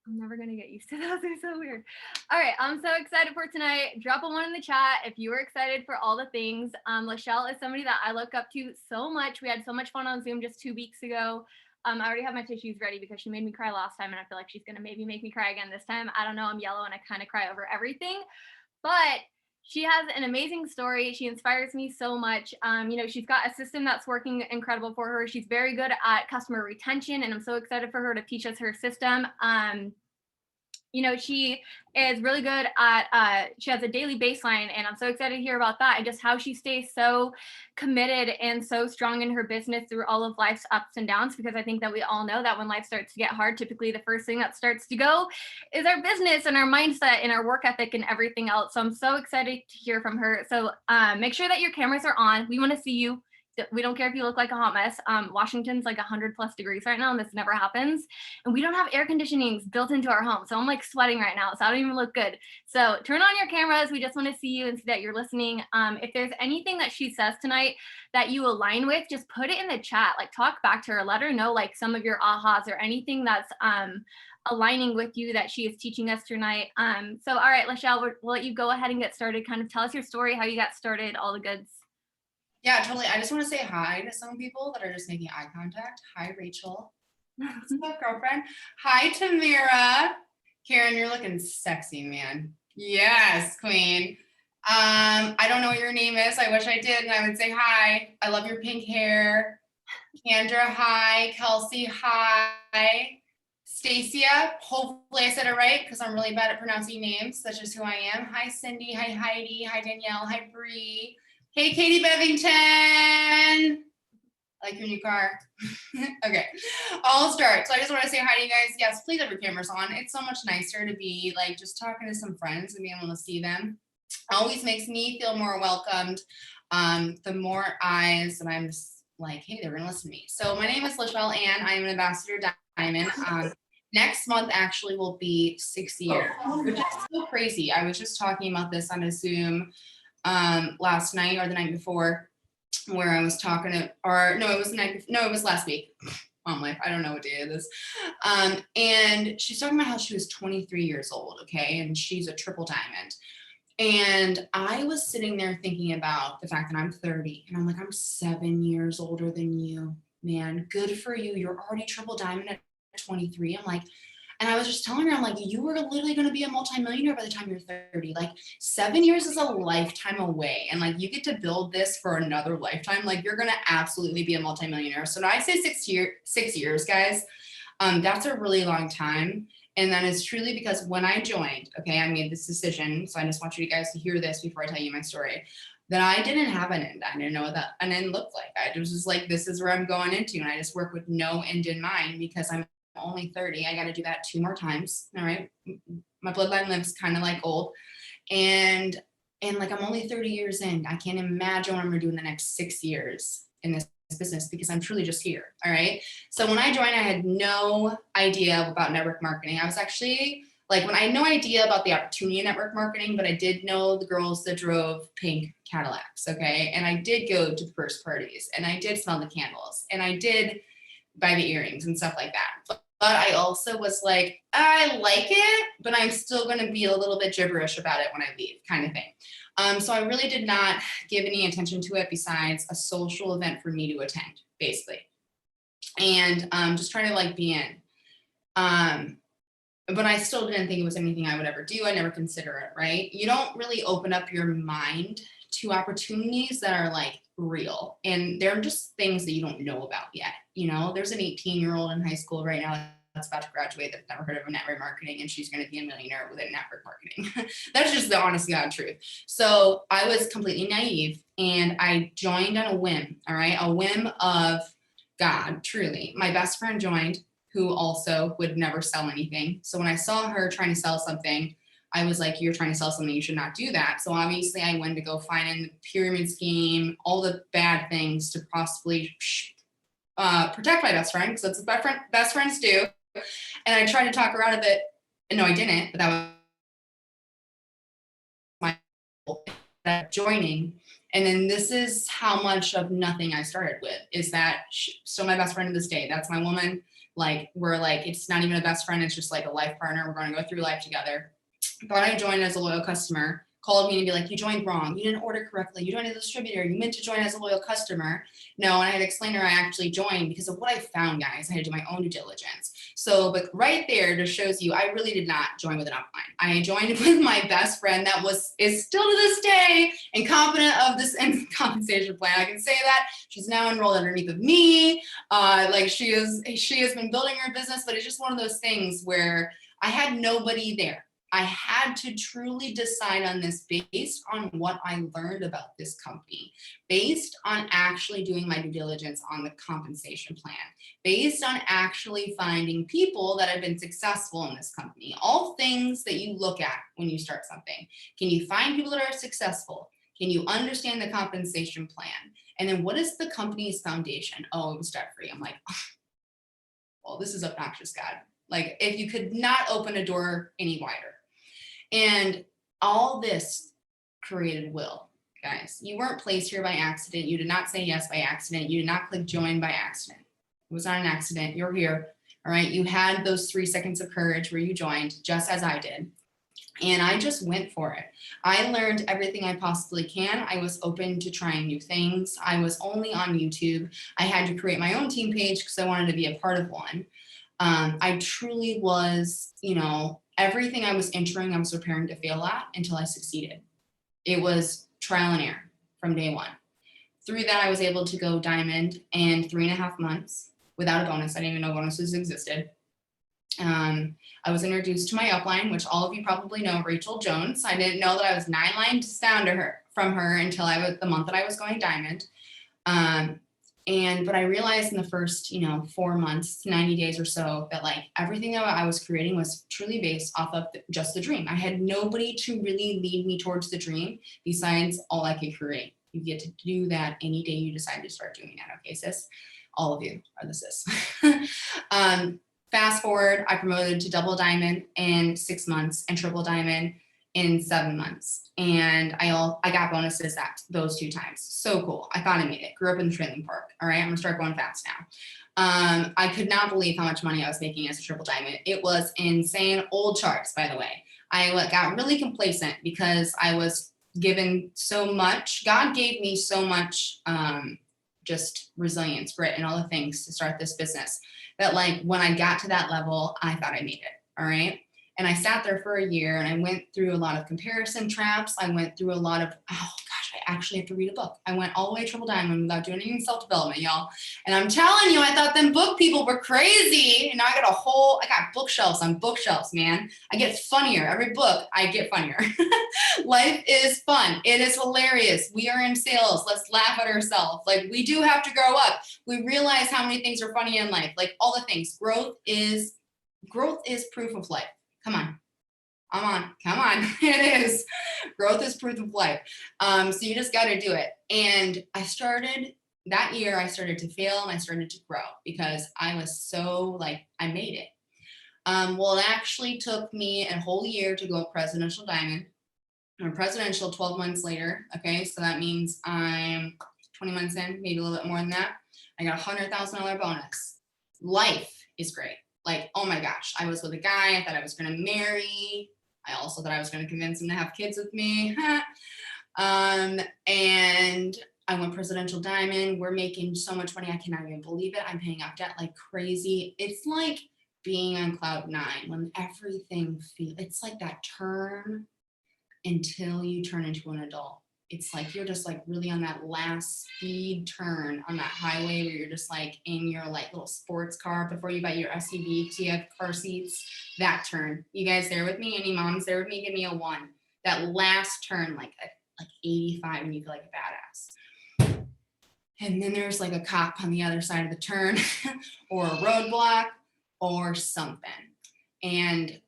I'm never going to get used to those. They're so weird. All right. I'm so excited for tonight. Drop a 1 in the chat if you were excited for all the things. LaChelle is somebody that I look up to so much. We had so much fun on Zoom just 2 weeks ago. I already have my tissues ready because she made me cry last time, and I feel like she's going to maybe make me cry again this time. I don't know. I'm yellow and I kind of cry over everything. But she has an amazing story. She inspires me so much. She's got a system that's working incredible for her. She's very good at customer retention, and I'm so excited for her to teach us her system. She is really good at, she has a daily baseline, and I'm so excited to hear about that and just how she stays so committed and so strong in her business through all of life's ups and downs, because I think that we all know that when life starts to get hard, typically the first thing that starts to go is our business and our mindset and our work ethic and everything else. So I'm so excited to hear from her. So make sure that your cameras are on. We want to see you. We don't care if you look like a hot mess. Washington's like 100+ degrees right now, and this never happens. And we don't have air conditioning built into our home. So I'm like sweating right now. So I don't even look good. So turn on your cameras. We just want to see you and see that you're listening. If there's anything that she says tonight that you align with, just put it in the chat. Like, talk back to her. Let her know like some of your ahas or anything that's aligning with you that she is teaching us tonight. So all right, LaChelle, we'll let you go ahead and get started. Kind of tell us your story, how you got started, all the goods. Yeah, totally. I just want to say hi to some people that are just making eye contact. Hi, Rachel. What's up, girlfriend? Hi, Tamira. Karen, you're looking sexy, man. Yes, queen. I don't know what your name is. I wish I did, and I would say hi. I love your pink hair. Kendra, hi. Kelsey, hi. Stacia, hopefully I said it right because I'm really bad at pronouncing names. That's just who I am. Hi, Cindy. Hi, Heidi. Hi, Danielle. Hi, Bree. Hey, Katie Bevington. Like your new car. Okay, I'll start. So I just want to say hi to you guys. Yes, please have your cameras on. It's so much nicer to be like just talking to some friends and being able to see them. Always makes me feel more welcomed. The more eyes, and I'm just like, hey, they're gonna listen to me. So my name is LaChelle Ann. I am an ambassador diamond. Next month actually will be 6 years, which is so crazy. I was just talking about this on a Zoom last night or the night before, where I was talking to, or no, it was the night before, no, it was last week. Mom life, I don't know what day it is. And she's talking about how she was 23 years old, okay, and she's a triple diamond. And I was sitting there thinking about the fact that I'm 30, and I'm like, I'm 7 years older than you, man. Good for you. You're already triple diamond at 23. I'm like, and I was just telling her, I'm like, you were literally going to be a multimillionaire by the time you're 30. Like 7 years is a lifetime away. And like, you get to build this for another lifetime. Like you're going to absolutely be a multimillionaire. So now I say 6 years, guys. That's a really long time. And that is truly because when I joined, okay, I made this decision. So I just want you guys to hear this before I tell you my story. That I didn't have an end. I didn't know what that an end looked like. I was just like, this is where I'm going into. And I just work with no end in mind because I'm only 30. I got to do that 2 more times. All right. My bloodline lives kind of like old. And like, I'm only 30 years in. I can't imagine what I'm going to do in the next 6 years in this business because I'm truly just here. All right. So when I joined, I had no idea about network marketing. I was actually like, when I had no idea about the opportunity in network marketing, but I did know the girls that drove pink Cadillacs. Okay. And I did go to the first parties, and I did smell the candles, and I did buy the earrings and stuff like that. But I also was like, I like it, but I'm still going to be a little bit gibberish about it when I leave, kind of thing. So I really did not give any attention to it besides a social event for me to attend, basically. And just trying to like be in. But I still didn't think it was anything I would ever do. I never consider it, right? You don't really open up your mind to opportunities that are like real. And they're just things that you don't know about yet. You know, there's an 18-year-old in high school right now that's about to graduate that's never heard of network marketing, and she's going to be a millionaire within network marketing. That's just the honest God truth. So I was completely naive, and I joined on a whim. All right. A whim of God, truly. My best friend joined, who also would never sell anything. So when I saw her trying to sell something, I was like, you're trying to sell something, you should not do that. So obviously I went to go find in the pyramid scheme, all the bad things to possibly protect my best friend, because that's what best friends do. And I tried to talk her out of it. And no, I didn't, but that was my joining. And then this is how much of nothing I started with, is that so my best friend to this day, that's my woman. Like we're like, it's not even a best friend. It's just like a life partner. We're going to go through life together. Thought I joined as a loyal customer, called me and be like, you joined wrong. You didn't order correctly. You joined as a distributor. You meant to join as a loyal customer. No, and I had explained to her I actually joined because of what I found, guys. I had to do my own due diligence. So, but right there just shows you, I really did not join with an upline. I joined with my best friend that is still to this day incompetent of this compensation plan. I can say that she's now enrolled underneath of me. Like she has been building her business, but it's just one of those things where I had nobody there. I had to truly decide on this based on what I learned about this company, based on actually doing my due diligence on the compensation plan, based on actually finding people that have been successful in this company. All things that you look at when you start something. Can you find people that are successful? Can you understand the compensation plan? And then what is the company's foundation? Oh, it was debt free. I'm like, oh, well, this is obnoxious, God. Like if you could not open a door any wider. And all this created will, guys. You weren't placed here by accident. You did not say yes by accident. You did not click join by accident. It was not an accident. You're here. All right. You had those 3 seconds of courage where you joined, just as I did. And I just went for it. I learned everything I possibly can. I was open to trying new things. I was only on YouTube. I had to create my own team page because I wanted to be a part of one. I truly was, everything I was entering, I was preparing to fail at until I succeeded. It was trial and error from day one. Through that, I was able to go diamond in 3.5 months without a bonus. I didn't even know bonuses existed. I was introduced to my upline, which all of you probably know, Rachel Jones. I didn't know that I was 9 lines down from her until the month that I was going diamond. But I realized in the first, 4 months, 90 days or so, that like everything that I was creating was truly based off of just the dream. I had nobody to really lead me towards the dream besides all I could create. You get to do that any day you decide to start doing that. Okay, sis? All of you are the sis. Fast forward, I promoted to double diamond in 6 months and triple diamond in 7 months. And I got bonuses at those 2 times. So cool. I thought I made it. Grew up in the trailing park. All right, I'm gonna start going fast now. I could not believe how much money I was making as a triple diamond. It was insane. Old charts, by the way. I got really complacent because I was given so much. God gave me so much just resilience, grit, and all the things to start this business that like when I got to that level, I thought I made it. All right. And I sat there for a year and I went through a lot of comparison traps. I went through a lot of, oh gosh, I actually have to read a book. I went all the way triple diamond without doing any self-development, y'all. And I'm telling you, I thought them book people were crazy. And now I got bookshelves on bookshelves, man. I get funnier. Every book, I get funnier. Life is fun. It is hilarious. We are in sales. Let's laugh at ourselves. Like we do have to grow up. We realize how many things are funny in life. Like all the things. Growth is proof of life. Come on. Come on. It is. Growth is proof of life. So you just got to do it. And that year I started to fail and I started to grow because I was so like, I made it. Well, it actually took me a whole year to go presidential diamond or presidential 12 months later. Okay. So that means I'm 20 months in, maybe a little bit more than that. I got $100,000 bonus. Life is great. Like, oh my gosh, I was with a guy I thought I was going to marry. I also thought I was going to convince him to have kids with me. And I went presidential diamond. We're making so much money. I cannot even believe it. I'm paying off debt like crazy. It's like being on cloud 9 when everything it's like that turn until you turn into an adult. It's like you're just like really on that last speed turn on that highway where you're just like in your like little sports car before you got your SUV because you have car seats. That turn. You guys there with me? Any moms there with me? Give me a 1. That last turn, like 85, and you feel like a badass. And then there's like a cop on the other side of the turn or a roadblock or something. And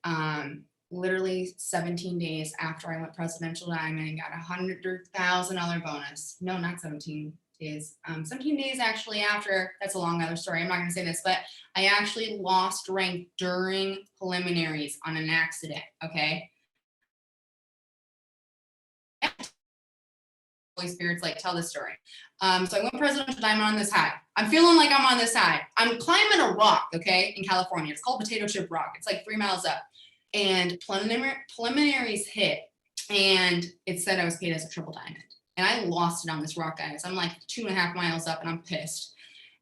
literally 17 days after I went presidential diamond and got $100,000 bonus. No, not 17 days. 17 days actually after. That's a long other story. I'm not going to say this, but I actually lost rank during preliminaries on an accident. Okay. Holy Spirit's like, tell this story. So I went presidential diamond on this high. I'm feeling like I'm on the side. I'm climbing a rock, okay, in California. It's called Potato Chip Rock. It's like 3 miles up. And preliminaries hit, and it said I was paid as a triple diamond. And I lost it on this rock, guys. I'm like 2.5 miles up, and I'm pissed.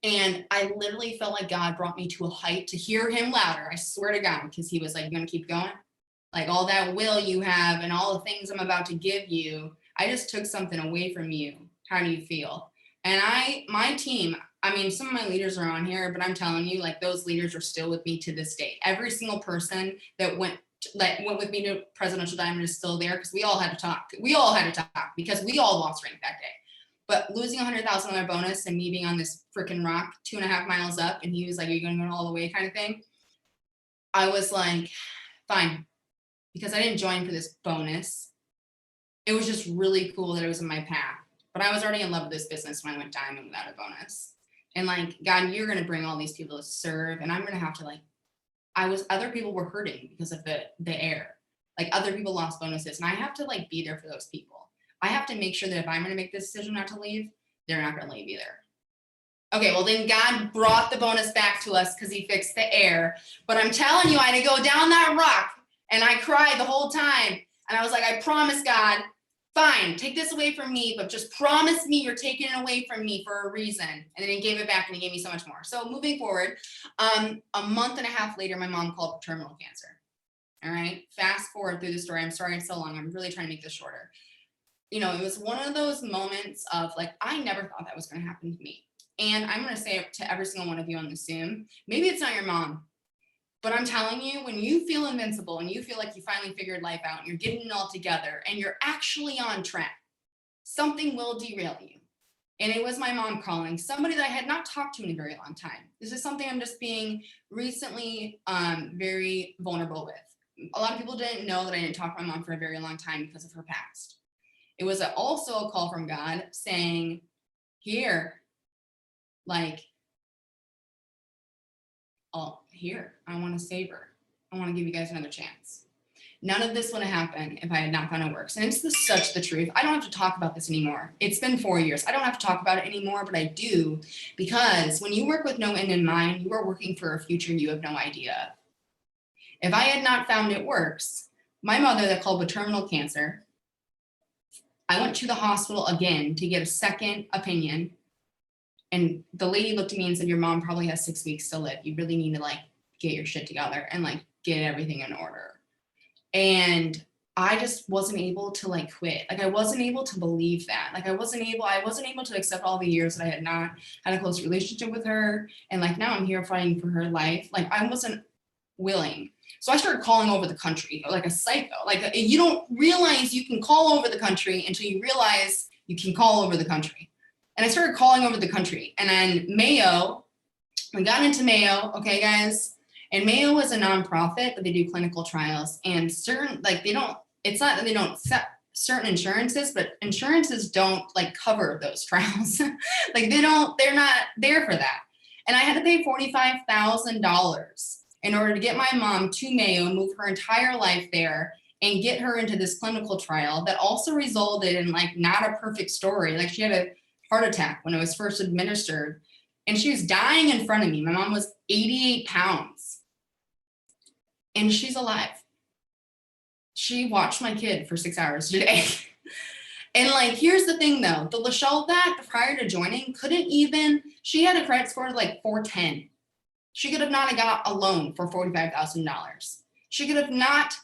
And I literally felt like God brought me to a height to hear him louder. I swear to God, because he was like, "You gonna keep going? Like all that will you have and all the things I'm about to give you, I just took something away from you. How do you feel?" And my team, I mean, some of my leaders are on here, but I'm telling you, like those leaders are still with me to this day. Every single person that went with me to Presidential Diamond is still there because we all had to talk. We all had to talk because we all lost rank that day. But losing $100,000 bonus and me being on this freaking rock 2.5 miles up, and he was like, "Are you going to go all the way?" kind of thing. I was like, fine, because I didn't join for this bonus. It was just really cool that it was in my path. But I was already in love with this business when I went diamond without a bonus. And like, God, you're going to bring all these people to serve, and I'm going to have to other people were hurting because of the air. Like other people lost bonuses, and I have to like be there for those people. I have to make sure that if I'm going to make this decision not to leave, they're not going to leave either. Okay, well then God brought the bonus back to us because he fixed the air. But I'm telling you, I had to go down that rock, and I cried the whole time. And I was like, "I promise, God, fine, take this away from me, but just promise me you're taking it away from me for a reason." And then he gave it back, and he gave me so much more. So moving forward, a month and a half later, my mom called for terminal cancer. All right, fast forward through the story. I'm sorry it's so long. I'm really trying to make this shorter. You know, it was one of those moments of like, I never thought that was going to happen to me. And I'm going to say it to every single one of you on the Zoom, maybe it's not your mom, but I'm telling you, when you feel invincible and you feel like you finally figured life out and you're getting it all together and you're actually on track, something will derail you. And it was my mom calling, somebody that I had not talked to in a very long time. This is something I'm just being recently very vulnerable with. A lot of people didn't know that I didn't talk to my mom for a very long time because of her past. It was also a call from God saying, here, like, oh, here, I want to save her. I want to give you guys another chance. None of this would have happened if I had not gone to work. And it's such the truth. I don't have to talk about this anymore. It's been 4 years. I don't have to talk about it anymore, but I do, because when you work with no end in mind, you are working for a future you have no idea. If I had not found it works, my mother that called with terminal cancer, I went to the hospital again to get a second opinion. And the lady looked at me and said, "Your mom probably has 6 weeks to live. You really need to like get your shit together and like get everything in order." And I just wasn't able to like quit. Like I wasn't able to believe that. Like I wasn't able to accept all the years that I had not had a close relationship with her. And like now I'm here fighting for her life. Like I wasn't willing. So I started calling over the country like a psycho. Like you don't realize you can call over the country until you realize you can call over the country. And I started calling over the country. And then Mayo, we got into Mayo, okay, guys? And Mayo is a nonprofit, but they do clinical trials. And certain, like they don't, it's not that they don't set certain insurances, but insurances don't like cover those trials. Like they're not there for that. And I had to pay $45,000 in order to get my mom to Mayo, move her entire life there, and get her into this clinical trial that also resulted in like not a perfect story. Like she had a heart attack when it was first administered, and she was dying in front of me. My mom was 88 pounds, and she's alive. She watched my kid for 6 hours today. And like, here's the thing though, the LaChelle that prior to joining she had a credit score of like 410. She could have not got a loan for $45,000. She could have not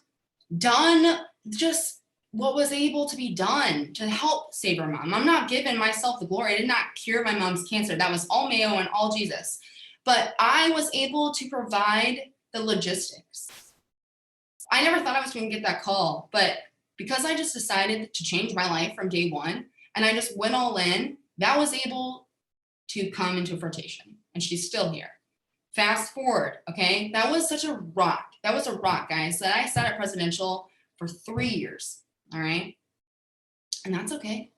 done just what was able to be done to help save her mom. I'm not giving myself the glory. I did not cure my mom's cancer. That was all Mayo and all Jesus. But I was able to provide the logistics. I never thought I was going to get that call, but because I just decided to change my life from day one, and I just went all in, that was able to come into fruition. And she's still here. Fast forward, okay? That was such a rock. That was a rock, guys. That I sat at Presidential for 3 years, all right? And that's okay.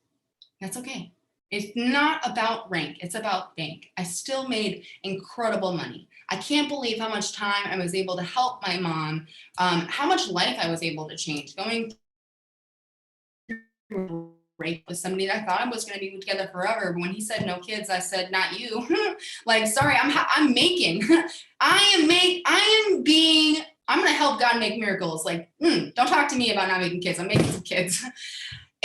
That's okay. It's not about rank. It's about bank. I still made incredible money. I can't believe how much time I was able to help my mom, how much life I was able to change, going through break with somebody that I thought I was going to be together forever. But when he said no kids, I said, not you. Like, sorry, I'm making, I'm going to help God make miracles. Like, don't talk to me about not making kids. I'm making some kids.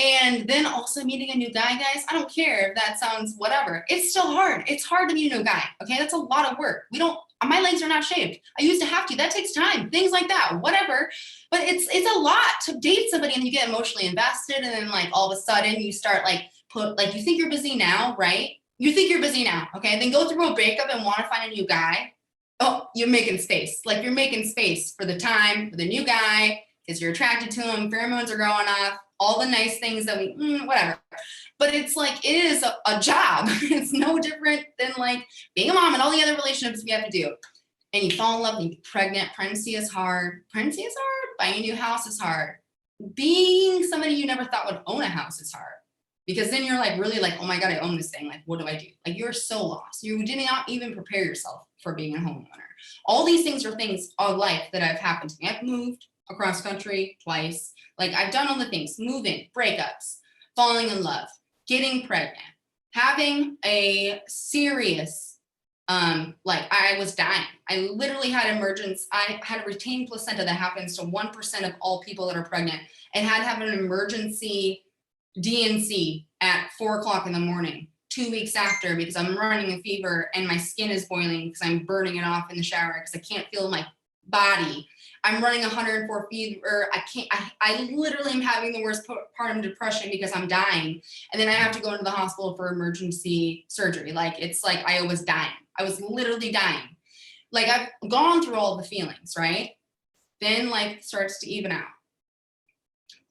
And then also meeting a new guy, guys, I don't care if that sounds whatever. It's still hard. It's hard to meet a new guy. Okay. That's a lot of work. My legs are not shaved. I used to have to. That takes time. Things like that, whatever. But it's a lot to date somebody and you get emotionally invested. And then like all of a sudden you start you think you're busy now, right? You think you're busy now. Okay. Then go through a breakup and want to find a new guy. Oh, you're making space. Like you're making space for the time, for the new guy, because you're attracted to him. Pheromones are going off. All the nice things that whatever. But it's like, it is a job. It's no different than like being a mom and all the other relationships we have to do. And you fall in love and you get pregnant. Pregnancy is hard. Pregnancy is hard. Buying a new house is hard. Being somebody you never thought would own a house is hard. Because then you're like, really like, oh my God, I own this thing. Like, what do I do? Like, you're so lost. You did not even prepare yourself for being a homeowner. All these things are things of life that have happened to me. I've moved across country twice. Like I've done all the things, moving, breakups, falling in love, getting pregnant, having a serious, I was dying. I literally had I had a retained placenta that happens to 1% of all people that are pregnant and had to have an emergency DNC at 4:00 in the morning, 2 weeks after, because I'm running a fever and my skin is boiling because I'm burning it off in the shower because I can't feel my body. I'm running 104 fever. I literally am having the worst postpartum depression because I'm dying. And then I have to go into the hospital for emergency surgery. Like, it's like I was dying. I was literally dying. Like, I've gone through all the feelings, right? Then life starts to even out.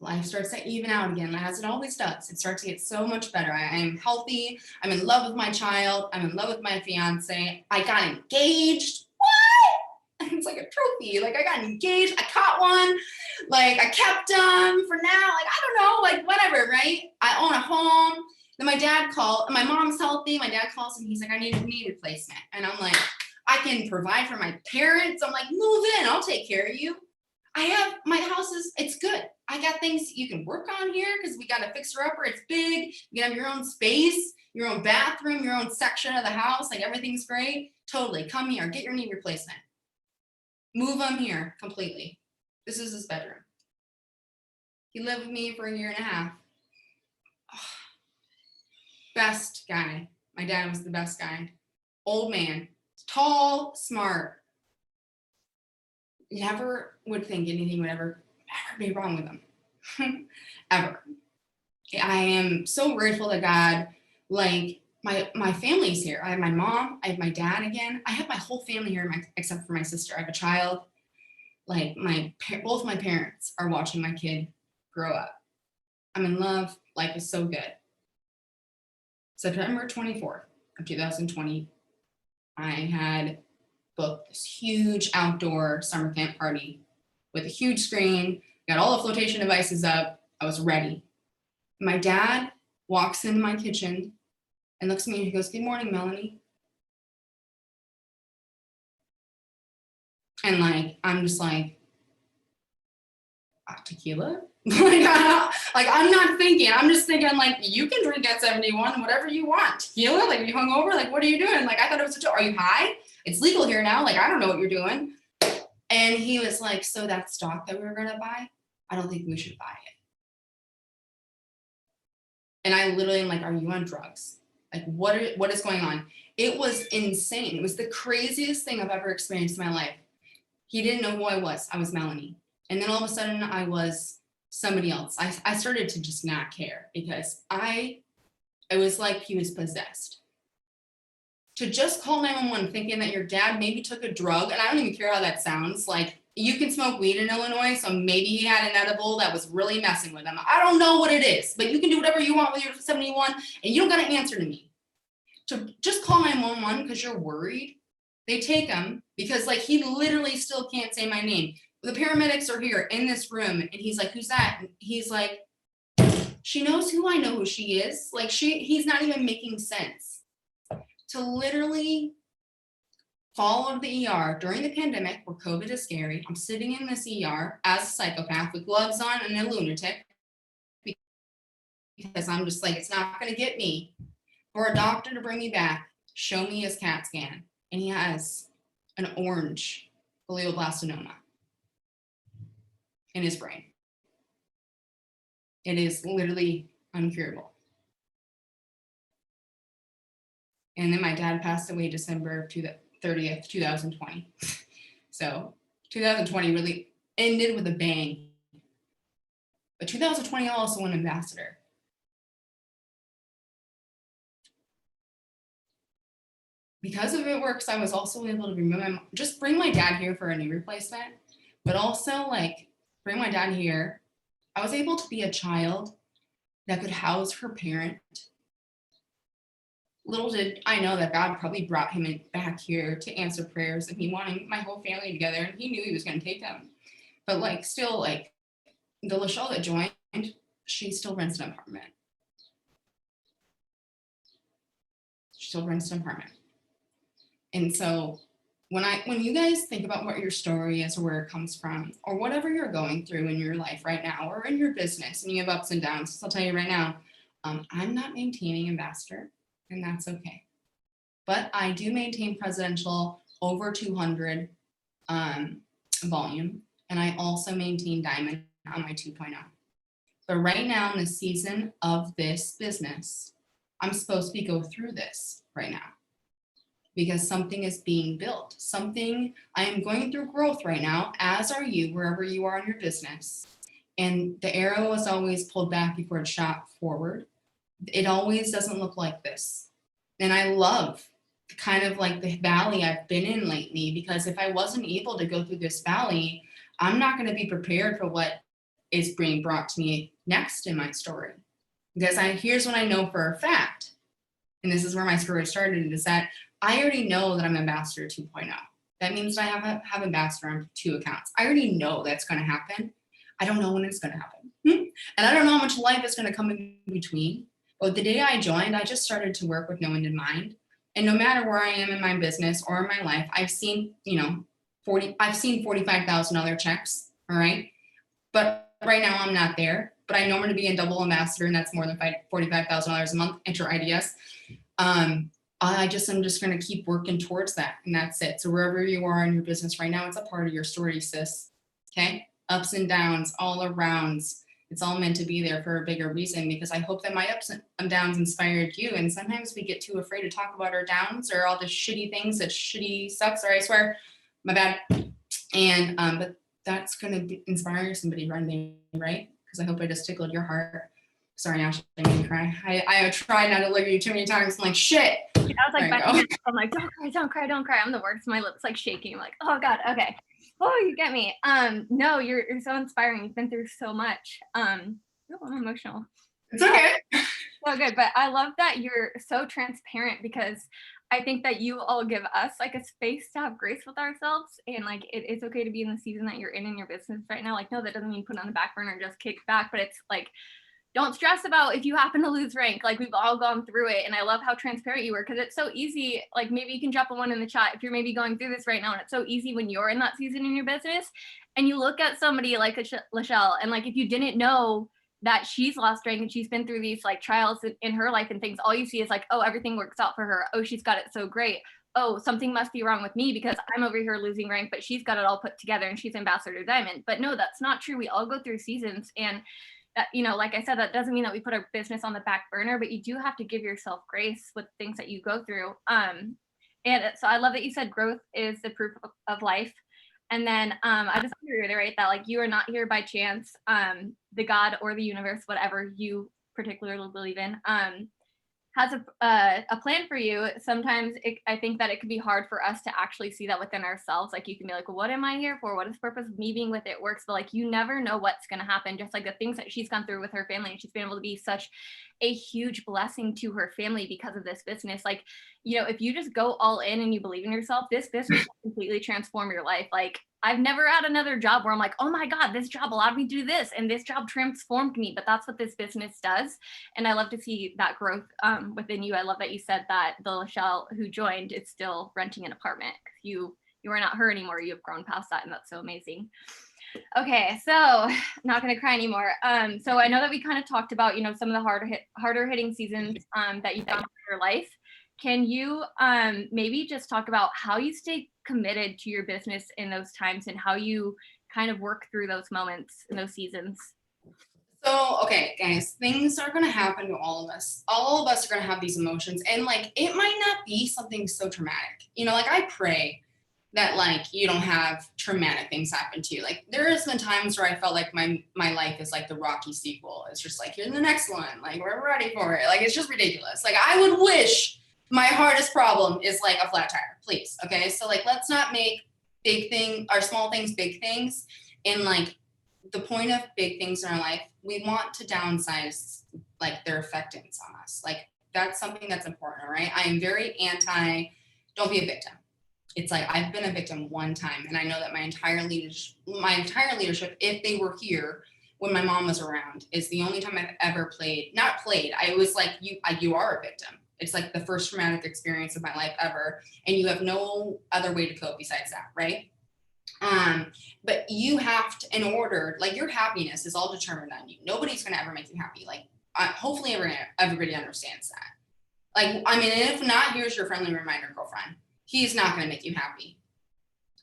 Life starts to even out again, as it always does. It starts to get so much better. I am healthy. I'm in love with my child. I'm in love with my fiance. I got engaged. It's like a trophy. Like, I got engaged. I caught one. Like, I kept them for now. Like, I don't know, like, whatever, right? I own a home. Then my dad called. My mom's healthy. My dad calls and he's like, I need a knee replacement. And I'm like, I can provide for my parents. I'm like, move in. I'll take care of you. My house it's good. I got things you can work on here because we got a fixer-upper. It's big. You can have your own space, your own bathroom, your own section of the house. Like, everything's great. Totally. Come here. Get your knee replacement. Move him here completely. This is his bedroom. He lived with me for a year and a half. Oh, best guy. My dad was the best guy. Old man, tall, smart. Never would think anything would ever be wrong with him. Ever. I am so grateful to God. Like, my family's here. I have my mom, I have my dad again. I have my whole family here except for my sister. I have a child. Like, both my parents are watching my kid grow up. I'm in love. Life is so good. September 24th of 2020, I had booked this huge outdoor summer camp party with a huge screen, got all the flotation devices up. I was ready. My dad walks into my kitchen and looks at me and he goes, "Good morning, Melanie." And like, I'm just like, tequila? I'm not thinking. I'm just thinking, like, you can drink at 71, whatever you want. Tequila? Like, are you hungover? Like, what are you doing? Like, I thought it was are you high? It's legal here now. Like, I don't know what you're doing. And he was like, so that stock that we were going to buy, I don't think we should buy it. And I literally am like, are you on drugs? Like, what is going on? It was insane. It was the craziest thing I've ever experienced in my life. He didn't know who I was. I was Melanie. And then all of a sudden I was somebody else. I started to just not care because it was like he was possessed. To just call 911 thinking that your dad maybe took a drug, and I don't even care how that sounds. Like, you can smoke weed in Illinois, so maybe he had an edible that was really messing with him. I don't know what it is, but you can do whatever you want with your 71, and you don't got to answer to me. To just call 911 because you're worried. They take him because, like, he literally still can't say my name. The paramedics are here in this room, and he's like, "Who's that?" And he's like, "She knows who I know who she is." Like, he's not even making sense. To literally fall out of the ER during the pandemic where COVID is scary. I'm sitting in this ER as a psychopath with gloves on and a lunatic because I'm just like, it's not going to get me for a doctor to bring me back, show me his CAT scan, and he has an orange glioblastinoma in his brain. It is literally uncurable. And then my dad passed away December 30th, 2020. So 2020 really ended with a bang. But 2020 also won ambassador. Because of it works, I was also able to bring my dad here for a knee replacement, but also like bring my dad here. I was able to be a child that could house her parent. Little did I know that God probably brought him back here to answer prayers, and he wanted my whole family together, and he knew he was going to take them. But like still, like the LaChelle that joined, she still rents an apartment. And so when you guys think about what your story is or where it comes from, or whatever you're going through in your life right now, or in your business, and you have ups and downs, so I'll tell you right now, I'm not maintaining ambassador, and that's okay. But I do maintain presidential over 200 volume, and I also maintain diamond on my 2.0. But right now in the season of this business, I'm supposed to be go through this right now because something is being built. I am going through growth right now, as are you, wherever you are in your business. And the arrow is always pulled back before it's shot forward. It always doesn't look like this. And I love kind of like the valley I've been in lately, because if I wasn't able to go through this valley, I'm not going to be prepared for what is being brought to me next in my story. Because here's what I know for a fact, and this is where my story started, is that I already know that I'm ambassador 2.0. That means that I have ambassador on 2 accounts. I already know that's going to happen. I don't know when it's going to happen. And I don't know how much life is going to come in between. But the day I joined, I just started to work with no end in mind. And no matter where I am in my business or in my life, I've seen, $45,000 checks. All right. But right now I'm not there. But I know I'm going to be a double ambassador, and that's more than $45,000 a month. Enter IDS. I'm just going to keep working towards that, and that's it. So wherever you are in your business right now, it's a part of your story, sis. Okay, ups and downs, all arounds. It's all meant to be there for a bigger reason, because I hope that my ups and downs inspired you. And sometimes we get too afraid to talk about our downs or all the shitty things that shitty sucks. Sorry, I swear, my bad. And but that's going to inspire somebody right now, right? Because I hope I just tickled your heart. Sorry, Ashley, I made me cry. I tried not to look at you too many times. I'm like, shit. I was like, I'm like, don't cry. I'm the worst. My lips like shaking. I'm like, oh God, okay. Oh, you get me. No, you're so inspiring. You've been through so much. I'm emotional. It's okay. So good, but I love that you're so transparent, because I think that you all give us like a space to have grace with ourselves, and like it's okay to be in the season that you're in your business right now. Like, no, that doesn't mean put on the back burner, just kick back, but it's like, don't stress about if you happen to lose rank. Like, we've all gone through it. And I love how transparent you were, because it's so easy. Like, maybe you can drop a 1 in the chat if you're maybe going through this right now. And it's so easy when you're in that season in your business and you look at somebody like LaChelle, and like, if you didn't know that she's lost rank and she's been through these like trials in her life and things, all you see is like, oh, everything works out for her. Oh, she's got it so great. Oh, something must be wrong with me because I'm over here losing rank, but she's got it all put together and she's ambassador diamond. But no, that's not true. We all go through seasons, and that, like I said, that doesn't mean that we put our business on the back burner, but you do have to give yourself grace with things that you go through. And so I love that you said growth is the proof of life. And then I just want to reiterate that, like, you are not here by chance. The God or the universe, whatever you particularly believe in, has a plan for you. Sometimes I think that it can be hard for us to actually see that within ourselves. Like, you can be like, well, what am I here for? What is the purpose of me being with it works? But like, you never know what's going to happen. Just like the things that she's gone through with her family, and she's been able to be such a huge blessing to her family because of this business. Like, if you just go all in and you believe in yourself, this business will completely transform your life. Like, I've never had another job where I'm like, oh my God, this job allowed me to do this, and this job transformed me. But that's what this business does. And I love to see that growth within you. I love that you said that the LaChelle who joined is still renting an apartment. You you are not her anymore. You have grown past that, and that's so amazing. Okay, so not gonna cry anymore. So I know that we kind of talked about, some of the harder hitting seasons that you've gone through your life. Can you maybe just talk about how you stay committed to your business in those times and how you kind of work through those moments and those seasons? So, okay, guys, things are going to happen to all of us. All of us are going to have these emotions. And like, it might not be something so traumatic. Like I pray that like you don't have traumatic things happen to you. Like there has been times where I felt like my life is like the Rocky sequel. It's just like, you're the next one. Like we're ready for it. Like, it's just ridiculous. Like I would wish my hardest problem is like a flat tire, please. Okay. So like, let's not make small things, big things. And like, the point of big things in our life, we want to downsize like their effectiveness on us. Like that's something that's important, right? I am very don't be a victim. It's like I've been a victim one time, and I know that my entire leadership, if they were here when my mom was around, is the only time I've ever not played. I was like, you are a victim. It's like the first traumatic experience of my life ever, and you have no other way to cope besides that, right? But you have to, in order, like your happiness is all determined on you. Nobody's going to ever make you happy. Like, hopefully everybody understands that. Like, I mean, if not, here's your friendly reminder, girlfriend. He's not going to make you happy.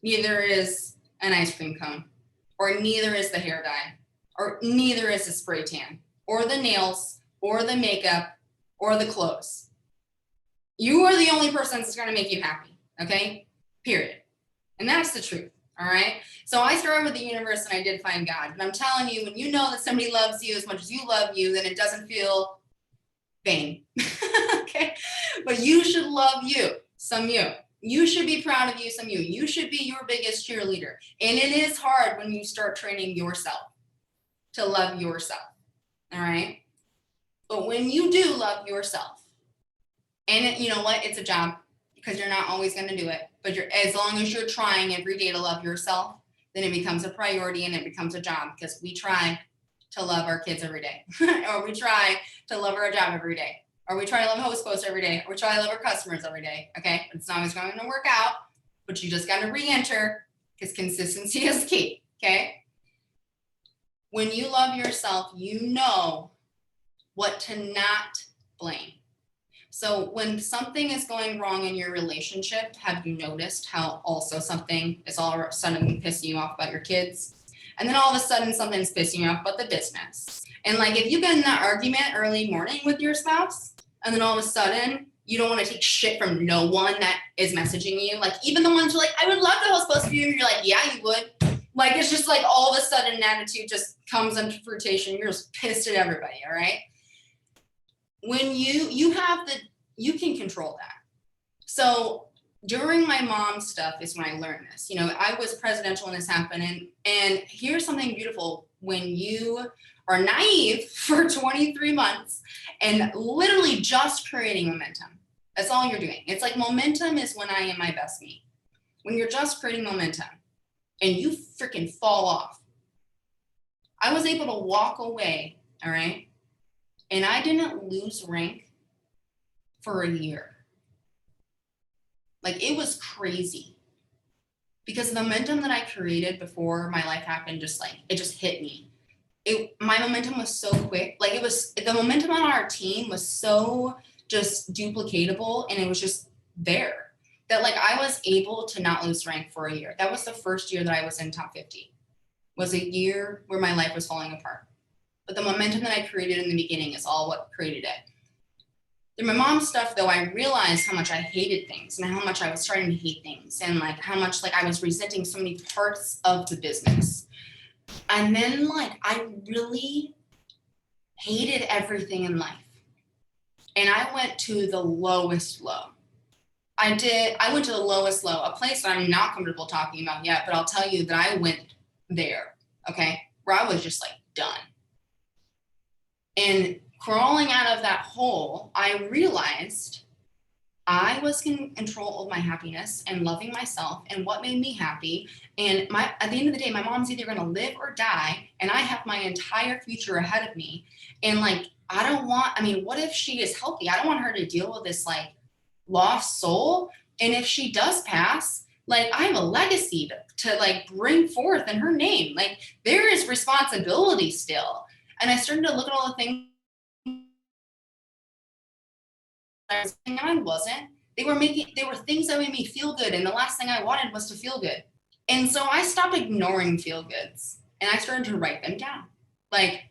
Neither is an ice cream cone, or neither is the hair dye, or neither is the spray tan, or the nails, or the makeup, or the clothes. You are the only person that's going to make you happy. Okay? Period. And that's the truth. All right. So I started with the universe and I did find God. But I'm telling you, when you know that somebody loves you as much as you love you, then it doesn't feel vain. Okay. But you should love you, some you. You should be proud of you, some you. You should be your biggest cheerleader. And it is hard when you start training yourself to love yourself. All right. But when you do love yourself, and you know what? It's a job, because you're not always going to do it. But as long as you're trying every day to love yourself, then it becomes a priority and it becomes a job, because we try to love our kids every day, or we try to love our job every day, or we try to love host posts every day, or we try to love our customers every day. Okay. It's not always going to work out, but you just got to re-enter, because consistency is key. Okay. When you love yourself, you know what to not blame. So when something is going wrong in your relationship, have you noticed how also something is all of a sudden pissing you off about your kids? And then all of a sudden something's pissing you off about the business. And like, if you get in that argument early morning with your spouse, and then all of a sudden you don't want to take shit from no one that is messaging you, like even the ones who are like, I would love to host post for you, and you're like, yeah, you would. Like, it's just like all of a sudden an attitude just comes into fruition. You're just pissed at everybody. All right. When you can control that. So during my mom's stuff is when I learned this. I was presidential when this happened. And here's something beautiful. When you are naive for 23 months and literally just creating momentum, that's all you're doing. It's like momentum is when I am my best me. When you're just creating momentum and you freaking fall off. I was able to walk away, all right? And I didn't lose rank for a year. Like, it was crazy, because the momentum that I created before my life happened, it just hit me. My momentum was so quick. Like, the momentum on our team was so just duplicatable, and it was just there that like I was able to not lose rank for a year. That was the first year that I was in top 50. Was a year where my life was falling apart. But the momentum that I created in the beginning is all what created it. Through my mom's stuff, though, I realized how much I hated things and how much I was starting to hate things, and like how much like I was resenting so many parts of the business. And then like I really hated everything in life. And I went to the lowest low. I went to the lowest low, a place that I'm not comfortable talking about yet, but I'll tell you that I went there, okay, where I was just like done. And crawling out of that hole, I realized I was in control of my happiness and loving myself and what made me happy. And at the end of the day, my mom's either going to live or die, and I have my entire future ahead of me. And like, what if she is healthy? I don't want her to deal with this like lost soul. And if she does pass, Like I have a legacy to like bring forth in her name. Like there is responsibility still. And I started to look at all the things I wasn't. They were things that made me feel good. And the last thing I wanted was to feel good. And so I stopped ignoring feel goods and I started to write them down. Like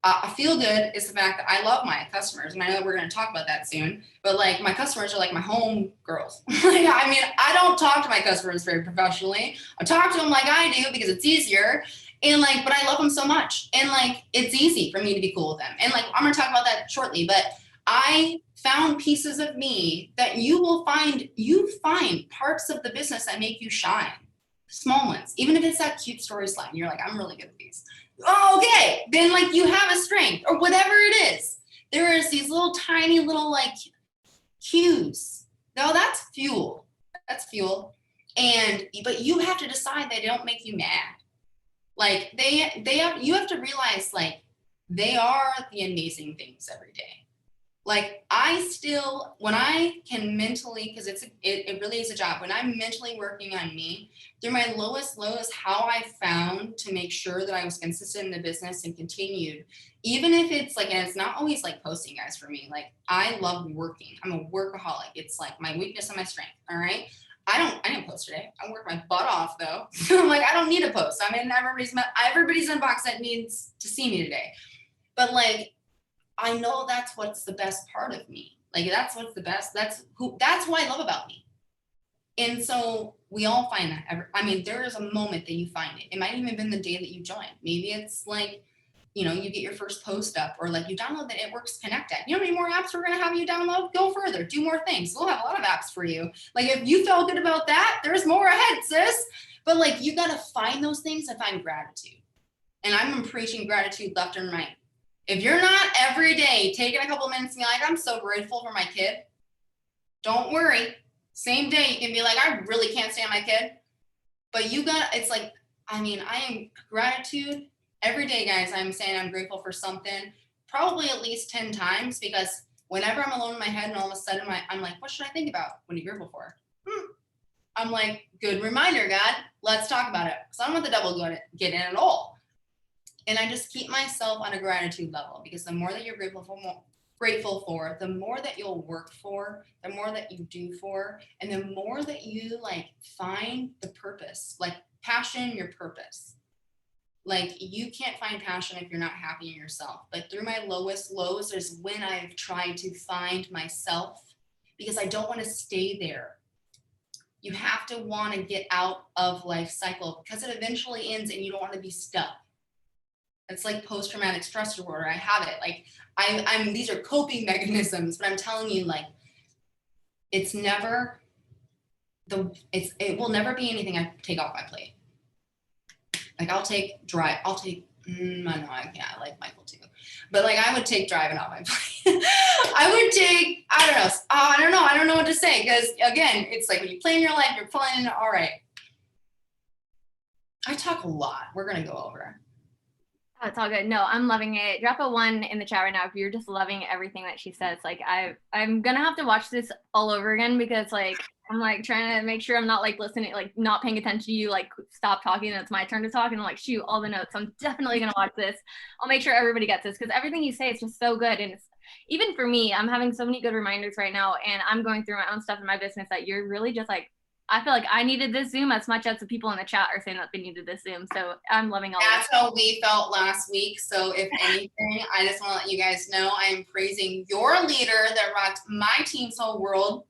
a feel good is the fact that I love my customers. And I know we're going to talk about that soon, but like my customers are like my home girls. Like, I mean, I don't talk to my customers very professionally. I talk to them like I do because it's easier. And like, but I love them so much. And like, it's easy for me to be cool with them. And like, I'm going to talk about that shortly, but I found pieces of me that you find parts of the business that make you shine, small ones, even if it's that cute story slide. You're like, I'm really good at these. Oh, okay. Then like you have a strength or whatever it is. There is these little tiny little like cues. No, that's fuel. That's fuel. But you have to decide they don't make you mad. Like you have to realize like they are the amazing things every day. Like when I can mentally, because it really is a job, when I'm mentally working on me through my lowest lows, how I found to make sure that I was consistent in the business and continued, even if it's like, and it's not always like posting, guys, for me. Like I love working. I'm a workaholic. It's like my weakness and my strength. All right. I didn't post today. I worked my butt off though. I'm like, I don't need a post. I'm in everybody's inbox that needs to see me today. But like, I know that's what's the best part of me. Like that's what's the best. That's what I love about me. And so we all find that. I mean, there is a moment that you find it. It might even been the day that you join. Maybe it's like, you get your first post up, or like you download the It Works Connect app. You know how many more apps we're gonna have you download? Go further, do more things. We'll have a lot of apps for you. Like if you felt good about that, there's more ahead, sis. But like you gotta find those things and find gratitude. And I'm preaching gratitude left and right. If you're not every day taking a couple of minutes and be like, I'm so grateful for my kid, don't worry. Same day, you can be like, I really can't stand my kid. But it's like, I mean, I am gratitude every day, guys. I'm saying I'm grateful for something, probably at least 10 times, because whenever I'm alone in my head and all of a sudden I'm like, what should I think about? What are you grateful for? I'm like, good reminder, God, let's talk about it. Because I don't want the devil to get in at all. And I just keep myself on a gratitude level, because the more that you're grateful for, the more that you'll work for, the more that you do for, and the more that you like find the purpose, like passion, your purpose. Like you can't find passion if you're not happy in yourself. Like through my lowest lows is when I've tried to find myself, because I don't want to stay there. You have to want to get out of life cycle, because it eventually ends and you don't want to be stuck. It's like post-traumatic stress disorder. I have it. Like these are coping mechanisms, but I'm telling you, like, it will never be anything I take off my plate. Like I like Michael too, but like I would take driving off my plate. I don't know what to say, because again, it's like when you plan your life, you're planning, all right. I talk a lot. We're going to go over. Oh, it's all good. No, I'm loving it. Drop a 1 in the chat right now if you're just loving everything that she says. Like I'm gonna have to watch this all over again, because like I'm like trying to make sure I'm not like listening, like not paying attention to you, like stop talking and it's my turn to talk, and I'm like, shoot, all the notes. I'm definitely gonna watch this. I'll make sure everybody gets this, because everything you say is just so good. And it's, even for me, I'm having so many good reminders right now, and I'm going through my own stuff in my business that you're really just like, I feel like I needed this Zoom as much as the people in the chat are saying that they needed this Zoom. So I'm loving all That's how we felt last week. So if anything, I just want to let you guys know I am praising your leader that rocked my team's whole world.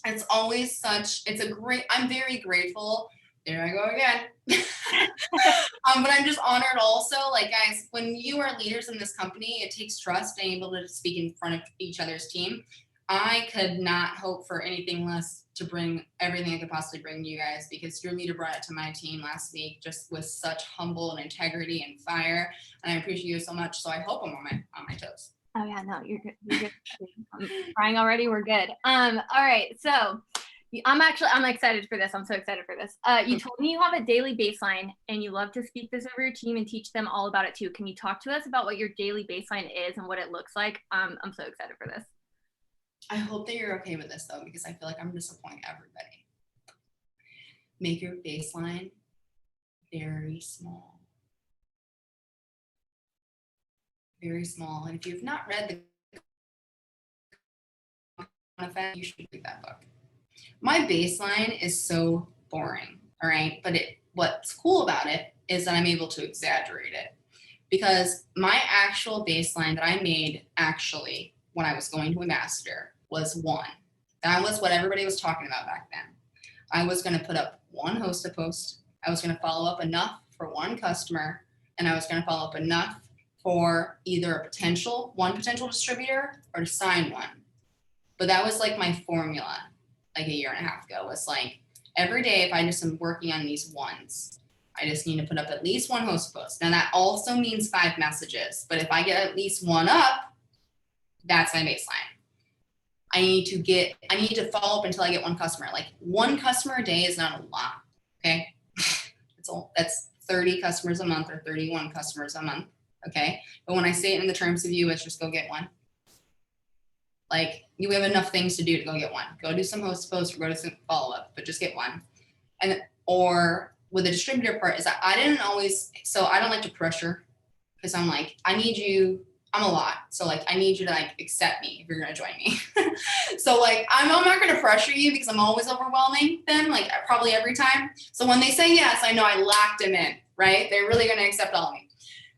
It's always I'm very grateful. There I go again. But I'm just honored also. Like, guys, when you are leaders in this company, it takes trust being able to speak in front of each other's team. I could not hope for anything less to bring everything I could possibly bring to you guys, because your leader brought it to my team last week just with such humble and integrity and fire. And I appreciate you so much. So I hope I'm on my toes. Oh yeah, no, you're good. You're good. I'm crying already. We're good. All right. So I'm excited for this. I'm so excited for this. You told me you have a daily baseline and you love to speak this over your team and teach them all about it too. Can you talk to us about what your daily baseline is and what it looks like? I'm so excited for this. I hope that you're okay with this though, because I feel like I'm disappointing everybody. make your baseline very small. Very small. And if you've not read the Effect, you should read that book. My baseline is so boring, all right? But what's cool about it is that I'm able to exaggerate it, because my actual baseline that I made actually when I was going to Ambassador was 1. That was what everybody was talking about back then. I was going to put up 1 host post. I was going to follow up enough for 1 customer, and I was going to follow up enough for either one potential distributor or to sign one. But that was like my formula like a year and a half ago, was like every day if I just am working on these ones, I just need to put up at least 1 host post. Now that also means 5 messages, but if I get at least 1 up, that's my baseline. I need to follow up until I get 1 customer. Like 1 customer a day is not a lot, okay? That's 30 customers a month or 31 customers a month, okay? But when I say it in the terms of you, it's just go get 1. Like you have enough things to do to go get 1. Go do some host posts or go to some follow up, but just get 1. And or with the distributor part is that I don't like to pressure, because I'm like, I'm a lot. So like, I need you to like accept me if you're going to join me. So like, I'm not going to pressure you because I'm always overwhelming them, like probably every time. So when they say yes, I know I locked them in, right? They're really going to accept all of me.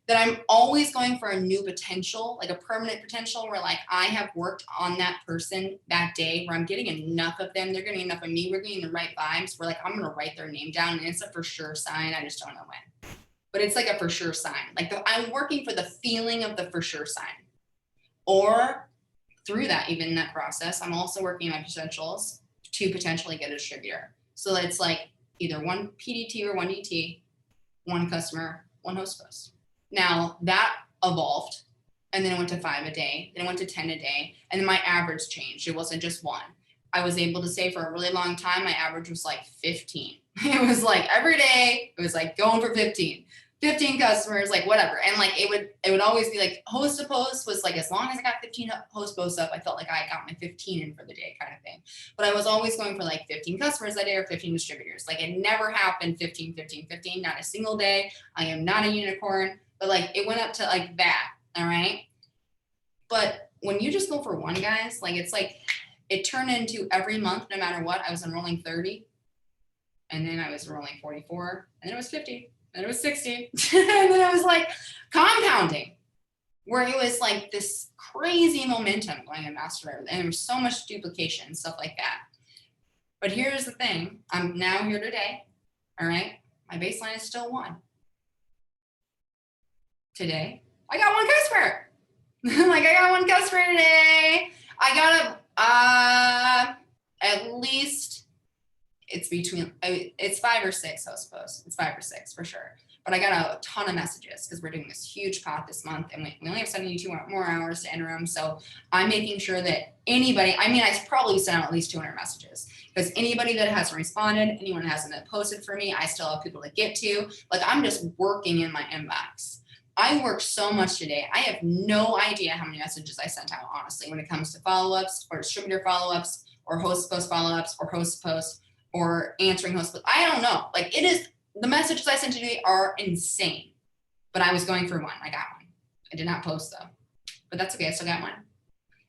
That I'm always going for a new potential, like a permanent potential where like I have worked on that person that day, where I'm getting enough of them. They're getting enough of me. We're getting the right vibes. We're like, I'm going to write their name down, and it's a for sure sign. I just don't know when. But it's like a for sure sign. Like I'm working for the feeling of the for sure sign. Or through that, even in that process, I'm also working on my potentials to potentially get a distributor. So it's like either 1 PDT or 1 DT, 1 customer, 1 host post. Now that evolved, and then it went to 5 a day, then it went to 10 a day, and then my average changed. It wasn't just 1. I was able to say for a really long time, my average was like 15. It was like every day, it was like going for 15 customers, like whatever. And like, it would always be like host to post was like, as long as I got 15 host posts up, I felt like I got my 15 in for the day kind of thing. But I was always going for like 15 customers that day or 15 distributors. Like it never happened 15, 15, 15, not a single day. I am not a unicorn, but like it went up to like that. All right. But when you just go for 1, guys, like it's like, it turned into every month, no matter what, I was enrolling 30, and then I was enrolling 44, and then it was 50. And it was 60. And then it was like compounding, where it was like this crazy momentum going in Master, and there was so much duplication and stuff like that. But here's the thing. I'm now here today. All right. My baseline is still 1. Today, I got 1 customer. Like I got 1 customer today. I got at least, it's 5 or 6 host posts. It's 5 or 6 for sure. But I got a ton of messages because we're doing this huge pot this month, and we only have 72 more hours to enter them. So I'm making sure that I probably sent out at least 200 messages, because anybody that hasn't responded, anyone that hasn't posted for me, I still have people to get to. Like I'm just working in my inbox. I worked so much today. I have no idea how many messages I sent out, honestly, when it comes to follow-ups or distributor follow-ups or host post follow-ups or host post or answering host post. I don't know. Like the messages I sent today are insane, but I was going for 1. I got 1. I did not post though, but that's okay. I still got 1.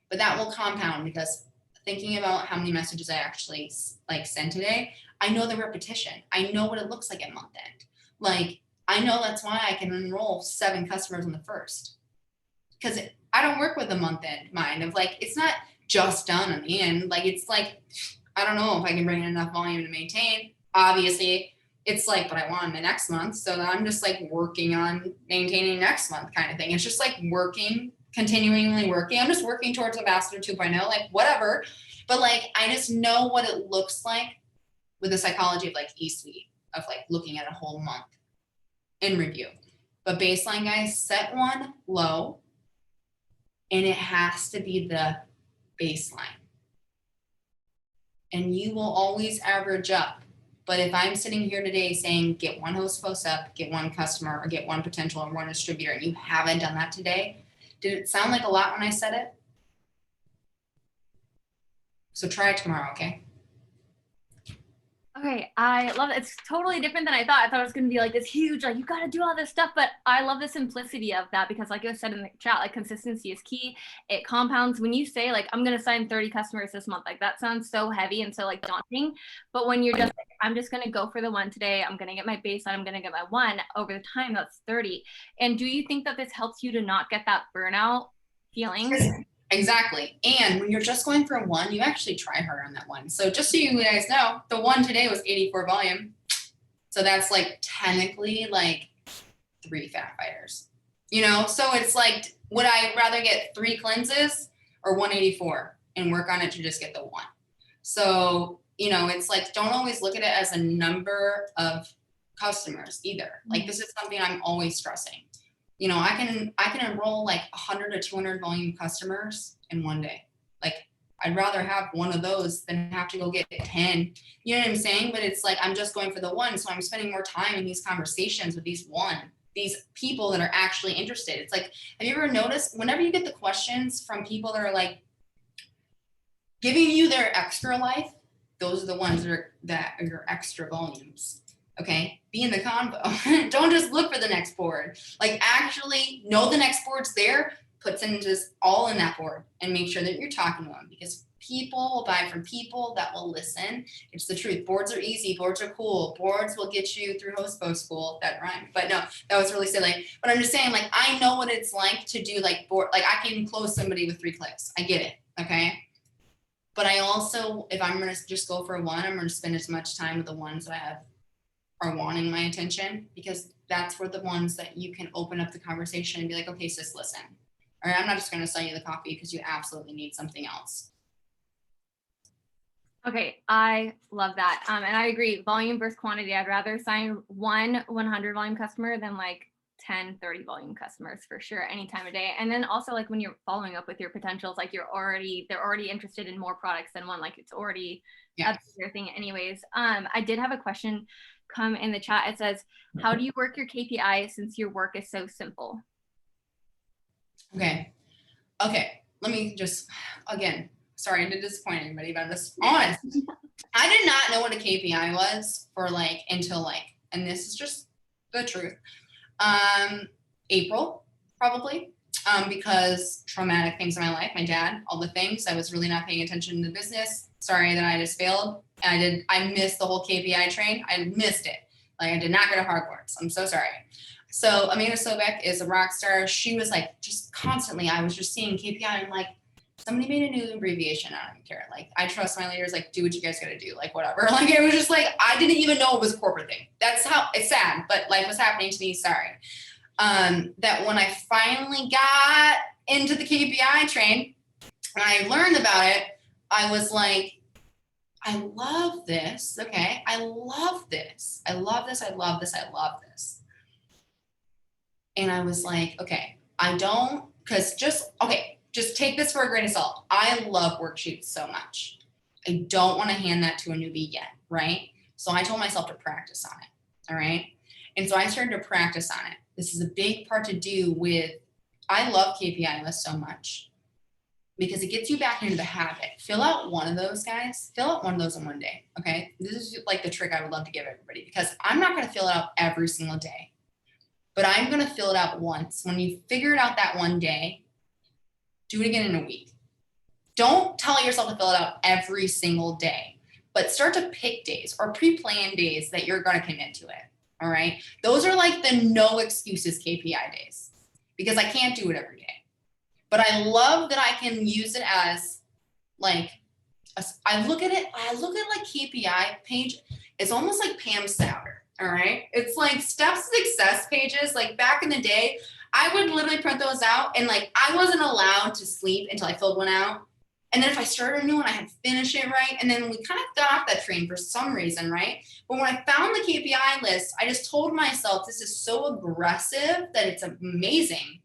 But that will compound, because thinking about how many messages I actually like sent today, I know the repetition. I know what it looks like at month end. Like I know that's why I can enroll 7 customers on the first, because I don't work with the month end mind of like, it's not just done on the end. Like, it's like, I don't know if I can bring in enough volume to maintain. Obviously, it's like, but I want the next month. So I'm just like working on maintaining next month kind of thing. It's just like working, continually working. I'm just working towards Ambassador 2.0, like whatever. But like, I just know what it looks like with the psychology of like E-Suite, of like looking at a whole month in review. But baseline, guys, set 1 low, and it has to be the baseline. And you will always average up. But if I'm sitting here today saying, get 1 host post up, get 1 customer, or get 1 potential or 1 distributor, and you haven't done that today, did it sound like a lot when I said it? So try it tomorrow, okay? Okay, I love it. It's totally different than I thought. I thought it was going to be like this huge, like you got to do all this stuff, but I love the simplicity of that because, like I said in the chat, like consistency is key. It compounds. When you say like I'm going to sign 30 customers this month, like that sounds so heavy and so like daunting. But when you're just like, I'm just going to go for the one today, I'm going to get my baseline, I'm going to get my one over the time, that's 30. And do you think that this helps you to not get that burnout feeling? Exactly. And when you're just going for one, you actually try harder on that one. So just so you guys know, the one today was 84 volume. So that's like technically like 3 fat fighters, you know? So it's like, would I rather get 3 cleanses or 184 and work on it to just get the one? So, you know, it's like, don't always look at it as a number of customers either. Like this is something I'm always stressing. You know, I can enroll like 100 to 200 volume customers in one day. Like I'd rather have one of those than have to go get 10. You know what I'm saying? But it's like I'm just going for the one, so I'm spending more time in these conversations with these people that are actually interested. It's like, have you ever noticed whenever you get the questions from people that are like giving you their extra life, those are the ones that are your extra volumes. Okay, be in the convo. Don't just look for the next board. Like actually know the next board's there, put some just all in that board and make sure that you're talking to them because people will buy from people that will listen. It's the truth. Boards are easy. Boards are cool. Boards will get you through Hostpo school. That rhymed. But no, that was really silly. But I'm just saying, like, I know what it's like to do like board, like I can close somebody with 3 clicks. I get it. Okay. But I also, if I'm going to just go for one, I'm going to spend as much time with the ones that I have are wanting my attention because that's where the ones that you can open up the conversation and be like, okay, sis, listen. All right, I'm not just going to sell you the coffee because you absolutely need something else. Okay, I love that. And I agree, volume versus quantity. I'd rather sign one 100 volume customer than like 10, 30 volume customers for sure, any time of day. And then also like when you're following up with your potentials, like they're already interested in more products than one, like it's already a bigger thing anyways. I did have a question come in the chat. It says, how do you work your KPI since your work is so simple? Okay. Let me just, again, sorry to disappoint anybody, but I'm just honest. I did not know what a KPI was for like, until like, and this is just the truth. April, probably, because traumatic things in my life, my dad, all the things, I was really not paying attention to the business. Sorry that I just failed. I missed the whole KPI train. I missed it. Like I did not go to Hogwarts. I'm so sorry. So Amanda Sobek is a rock star. She was like, just constantly, I was just seeing KPI. I'm like, somebody made a new abbreviation. I don't care. Like, I trust my leaders, like, do what you guys got to do. Like, whatever. Like, it was just like, I didn't even know it was a corporate thing. That's how, it's sad, but life was happening to me. Sorry. That when I finally got into the KPI train and I learned about it, I was like, I love this. Okay. I love this. I love this. I love this. I love this. And I was like, okay, just take this for a grain of salt. I love worksheets so much. I don't want to hand that to a newbie yet, right? So I told myself to practice on it, all right? And so I started to practice on it. This is a big part to do with, I love KPI lists so much because it gets you back into the habit. Fill out one of those, guys. Fill out one of those in one day, okay? This is like the trick I would love to give everybody because I'm not going to fill it out every single day, but I'm going to fill it out once. When you figure it out that one day, do it again in a week. Don't tell yourself to fill it out every single day, but start to pick days or pre-planned days that you're going to commit to it. All right. Those are like the no excuses KPI days because I can't do it every day. But I love that I can use it as like, I look at like KPI page. It's almost like Pam Souter. All right. It's like steps to success pages. Like back in the day, I would literally print those out and like I wasn't allowed to sleep until I filled one out. And then if I started a new one, I had to finish it right. And then we kind of got off that train for some reason, right? But when I found the KPI list, I just told myself this is so aggressive that it's amazing.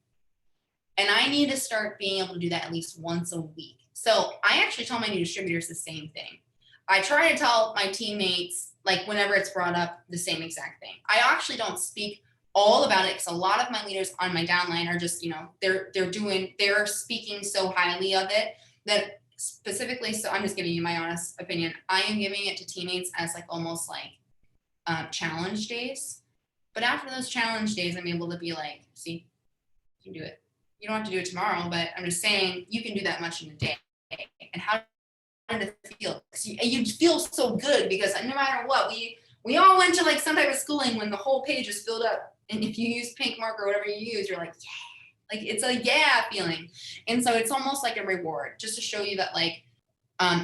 And I need to start being able to do that at least once a week. So I actually tell my new distributors the same thing. I try to tell my teammates, like whenever it's brought up, the same exact thing. I actually don't speak all about it because a lot of my leaders on my downline are just, you know, they're speaking so highly of it that specifically, so I'm just giving you my honest opinion. I am giving it to teammates as like almost like challenge days. But after those challenge days, I'm able to be like, see, you can do it. You don't have to do it tomorrow, but I'm just saying you can do that much in a day. And how did it feel? You feel so good because no matter what, we all went to like some type of schooling when the whole page is filled up. And if you use pink marker, whatever you use, you're like, yeah. Like it's a yeah feeling. And so it's almost like a reward just to show you that like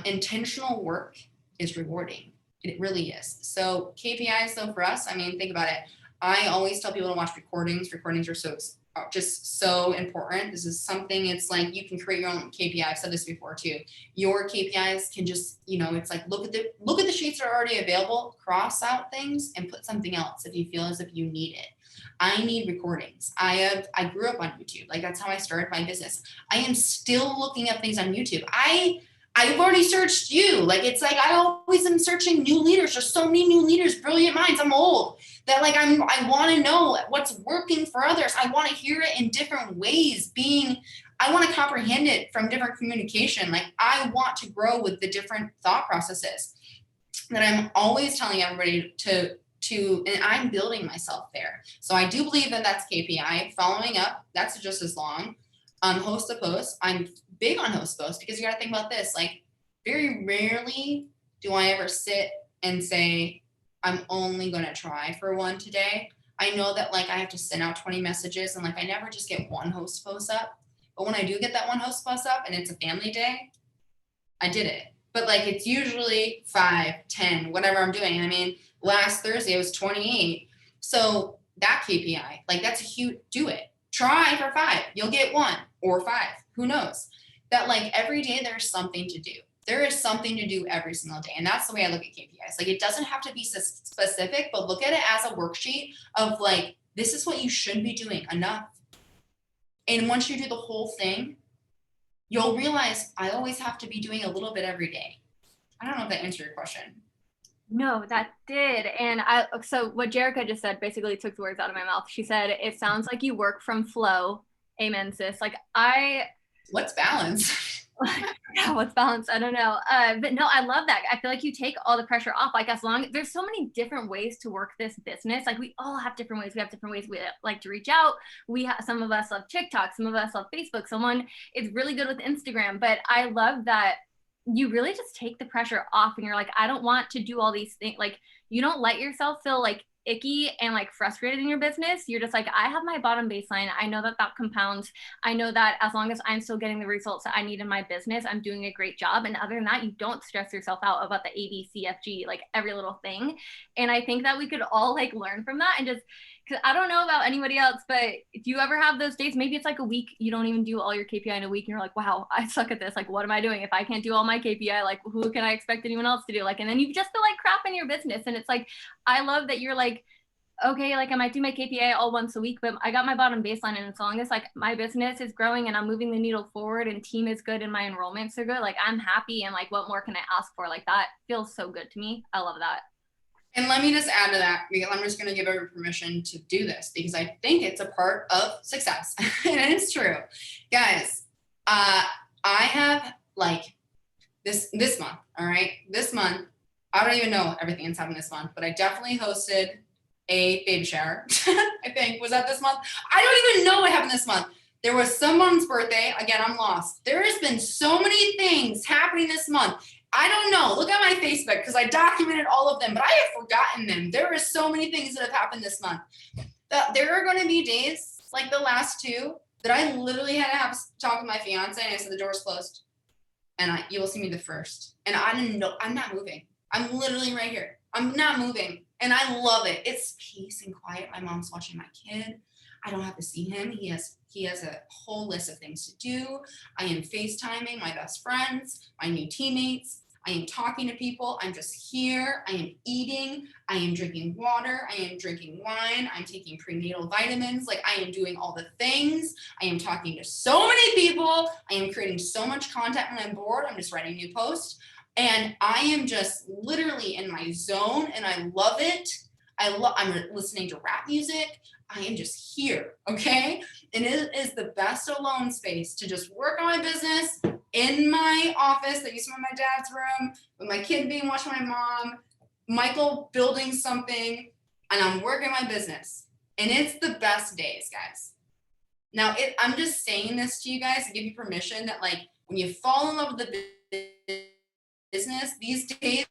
intentional work is rewarding. It really is. So KPIs though for us, I mean, think about it. I always tell people to watch recordings. Recordings are just so important. This is something, it's like you can create your own KPI. I've said this before too. Your KPIs can just, it's like look at the sheets that are already available, cross out things and put something else if you feel as if you need it. I need recordings. I grew up on YouTube. Like that's how I started my business. I am still looking up things on YouTube. I've already searched you. Like, it's like, I always am searching new leaders. There's so many new leaders, brilliant minds. I'm old that like, I want to know what's working for others. I want to hear it in different ways I want to comprehend it from different communication. Like I want to grow with the different thought processes that I'm always telling everybody to, and I'm building myself there. So I do believe that that's KPI. Following up, that's just as long. Host a post. I'm big on host posts because you got to think about this. Like very rarely do I ever sit and say, I'm only going to try for one today. I know that like I have to send out 20 messages and like I never just get one host post up. But when I do get that one host post up and it's a family day, I did it. But like it's usually 5, 10, whatever I'm doing. I mean, last Thursday it was 28. So that KPI, like that's a huge, do it. Try for 5. You'll get 1 or 5. Who knows? That like every day there's something to do. There is something to do every single day. And that's the way I look at KPIs. Like it doesn't have to be specific, but look at it as a worksheet of like, this is what you should be doing, enough. And once you do the whole thing, you'll realize I always have to be doing a little bit every day. I don't know if that answered your question. No, that did. And so what Jerica just said basically took the words out of my mouth. She said, it sounds like you work from flow. Amen, sis. Like what's balance? Yeah, what's balance? I don't know. But no, I love that. I feel like you take all the pressure off. Like as long there's so many different ways to work this business. Like we all have different ways. We have different ways we like to reach out. Some of us love TikTok. Some of us love Facebook. Someone is really good with Instagram. But I love that you really just take the pressure off and you're like, I don't want to do all these things. Like you don't let yourself feel like icky and like frustrated in your business. You're just like, I have my bottom baseline. I know that compounds. I know that as long as I'm still getting the results that I need in my business, I'm doing a great job. And other than that, you don't stress yourself out about the A, B, C, F, G, like every little thing. And I think that we could all like learn from that and just, because I don't know about anybody else, but if you ever have those days, maybe it's like a week, you don't even do all your KPI in a week and you're like, wow, I suck at this. Like, what am I doing? If I can't do all my KPI, like who can I expect anyone else to do? Like, and then you just feel like crap in your business. And it's like, I love that you're like, okay, like I might do my KPI all once a week, but I got my bottom baseline. And as long as like my business is growing and I'm moving the needle forward and team is good and my enrollments are good, like I'm happy. And like, what more can I ask for? Like that feels so good to me. I love that. And let me just add to that, because I'm just going to give everyone permission to do this because I think it's a part of success. And it's true. Guys, I have like this month, all right? This month, I don't even know everything that's happened this month, but I definitely hosted a baby shower. I think, was that this month? I don't even know what happened this month. There was someone's birthday. Again, I'm lost. There has been so many things happening this month. I don't know. Look at my Facebook because I documented all of them, but I have forgotten them. There are so many things that have happened this month. There are going to be days like the last 2 that I literally had to have a talk with my fiance and I said the door's closed and you will see me the first. And I didn't know, I'm not moving. I'm literally right here. I'm not moving. And I love it. It's peace and quiet. My mom's watching my kid. I don't have to see him. He has a whole list of things to do. I am FaceTiming my best friends, my new teammates. I am talking to people. I'm just here. I am eating. I am drinking water. I am drinking wine. I'm taking prenatal vitamins. Like I am doing all the things. I am talking to so many people. I am creating so much content when I'm bored. I'm just writing new posts. And I am just literally in my zone and I love it. I'm listening to rap music. I am just here, okay? And it is the best alone space to just work on my business in my office that used to be my dad's room, with my kid being watched by my mom, Michael building something, and I'm working my business. And it's the best days, guys. Now, I'm just saying this to you guys to give you permission that, like, when you fall in love with the business, these days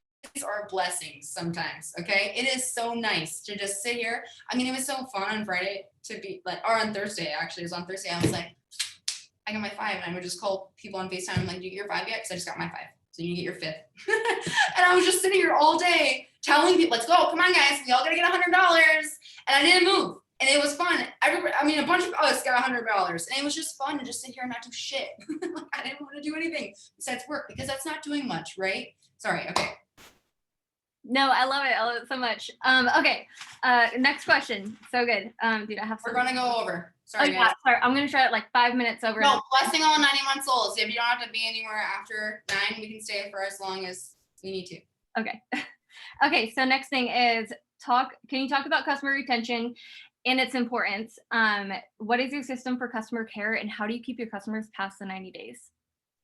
are blessings sometimes. Okay, it is so nice to just sit here. I mean, it was so fun on Friday to be like, or on Thursday, actually. It was on Thursday. I was like, I got my 5, and I would just call people on FaceTime. I'm like, do you get your 5 yet? Because I just got my 5. So you get your 5th. And I was just sitting here all day telling people, let's go, come on, guys, we all gotta get $100. And I didn't move. And it was fun. A bunch of us got $100, and it was just fun to just sit here and not do shit. I didn't want to do anything besides work, because that's not doing much, right? Sorry. Okay. No, I love it. I love it so much. Okay. Next question. So good. Dude, I have. We're gonna go over. Sorry, guys. Sorry. I'm gonna try it like 5 minutes over. No, blessing all 91 souls. If you don't have to be anywhere after 9, we can stay for as long as we need to. Okay. Okay. So next thing is can you talk about customer retention and its importance? What is your system for customer care, and how do you keep your customers past the 90 days?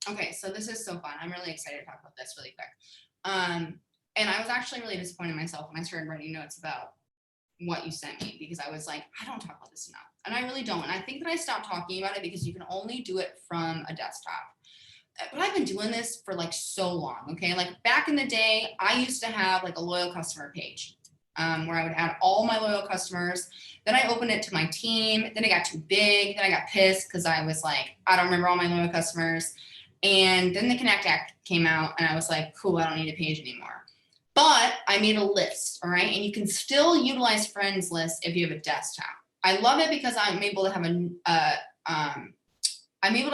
Okay, so this is so fun. I'm really excited to talk about this really quick. And I was actually really disappointed in myself when I started writing notes about what you sent me, because I was like, I don't talk about this enough. And I really don't. And I think that I stopped talking about it because you can only do it from a desktop. But I've been doing this for like so long, okay? Like back in the day, I used to have like a loyal customer page where I would add all my loyal customers. Then I opened it to my team. Then it got too big. Then I got pissed because I was like, I don't remember all my loyal customers. And then the Connect app came out, and I was like, cool, I don't need a page anymore. But I made a list, all right? And you can still utilize friends list if you have a desktop. I love it because I'm able to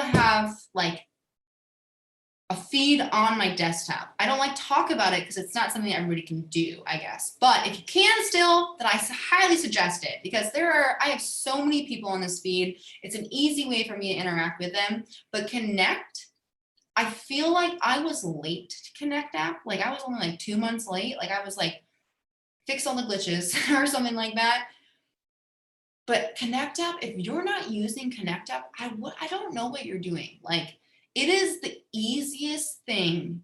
have like a feed on my desktop. I don't like talk about it because it's not something that everybody can do, I guess. But if you can still, then I highly suggest it, because I have so many people on this feed. It's an easy way for me to interact with them. But Connect, I feel like I was late to Connect app. Like I was only like 2 months late. Like I was like, fix all the glitches or something like that. But Connect app, if you're not using Connect app, I don't know what you're doing. Like it is the easiest thing.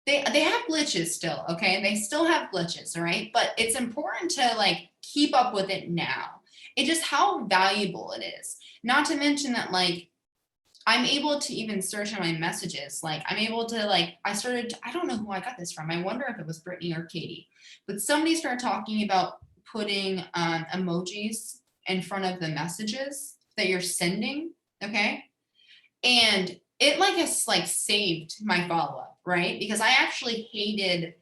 They have glitches still, okay? They still have glitches, all right? But it's important to like keep up with it now. It's just how valuable it is. Not to mention that like I'm able to even search on my messages. Like I'm able to like, I don't know who I got this from. I wonder if it was Brittany or Katie, but somebody started talking about putting emojis in front of the messages that you're sending. Okay. And it like has like saved my follow-up, right? Because I actually hated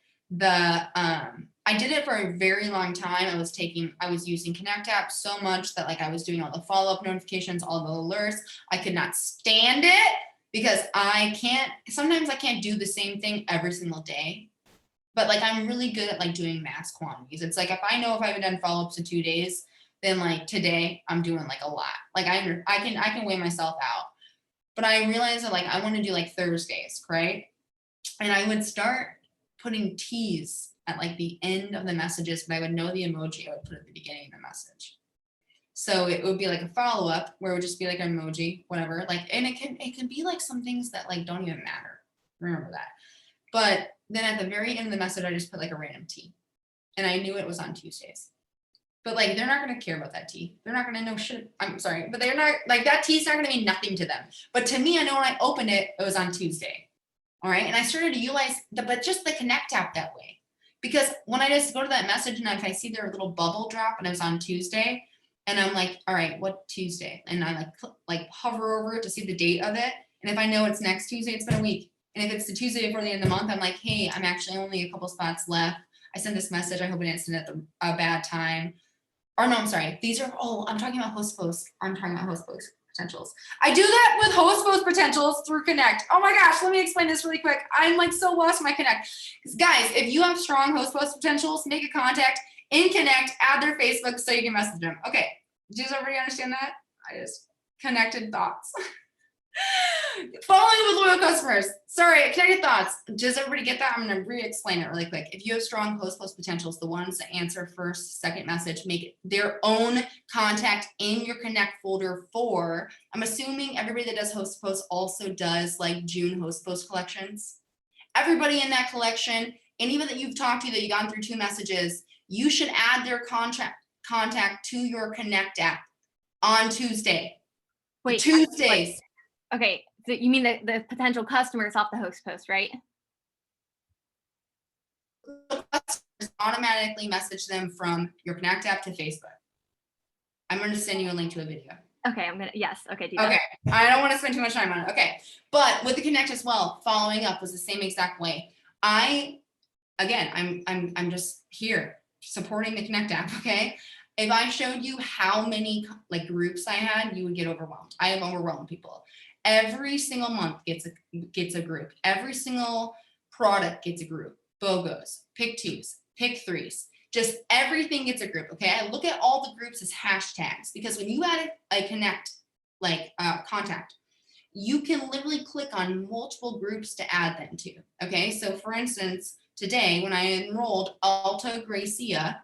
I did it for a very long time. I was using Connect app so much that like I was doing all the follow-up notifications, all the alerts. I could not stand it because sometimes I can't do the same thing every single day. But like I'm really good at like doing mass quantities. It's like if I haven't done follow-ups in 2 days, then like today I'm doing like a lot. Like I can weigh myself out. But I realized that like I want to do like Thursdays, right? And I would start putting T's at like the end of the messages, but I would know the emoji I would put at the beginning of the message. So it would be like a follow-up where it would just be like an emoji, whatever. Like, and it can be like some things that like don't even matter. Remember that. But then at the very end of the message, I just put like a random T. And I knew it was on Tuesdays. But like they're not gonna care about that T. They're not gonna know shit. I'm sorry, but they're not like that T's not gonna mean nothing to them. But to me, I know when I opened it, it was on Tuesday. All right. And I started to utilize but just the Connect app that way. Because when I just go to that message and if I see their little bubble drop and it was on Tuesday, and I'm like, all right, what Tuesday? And I like hover over it to see the date of it. And if I know it's next Tuesday, it's been a week. And if it's the Tuesday before the end of the month, I'm like, hey, I'm actually only a couple spots left. I sent this message. I hope I didn't send it at a bad time. Or no, I'm sorry. I'm talking about host post. I'm talking about host post potentials. I do that with host post potentials through Connect. Oh my gosh, let me explain this really quick. I'm like so lost in my Connect. Guys, if you have strong host post potentials, make a contact in Connect, add their Facebook so you can message them. Okay, does everybody understand that? I just connected thoughts. Following with loyal customers. Sorry, connected thoughts. Does everybody get that? I'm going to re-explain it really quick. If you have strong post potentials, the ones that answer first, second message, make their own contact in your connect folder for, I'm assuming everybody that does host post also does like June host post collections. Everybody in that collection, anyone that you've talked to that you've gone through 2 messages, you should add their contact to your connect app on Tuesday. Wait, Tuesdays. Okay, so you mean the potential customers off the host post, right? Automatically message them from your Connect app to Facebook. I'm going to send you a link to a video. Okay, yes, okay, do that. Okay, I don't want to spend too much time on it. Okay, but with the Connect as well, following up was the same exact way. I'm just here supporting the Connect app, okay? If I showed you how many like groups I had, you would get overwhelmed. I have overwhelmed people. Every single month gets a group. Every single product gets a group. BOGOs, pick 2s, pick 3s. Just everything gets a group, okay? I look at all the groups as hashtags because when you add a connect, like contact, you can literally click on multiple groups to add them to, okay? So for instance, today when I enrolled Alta Gracia,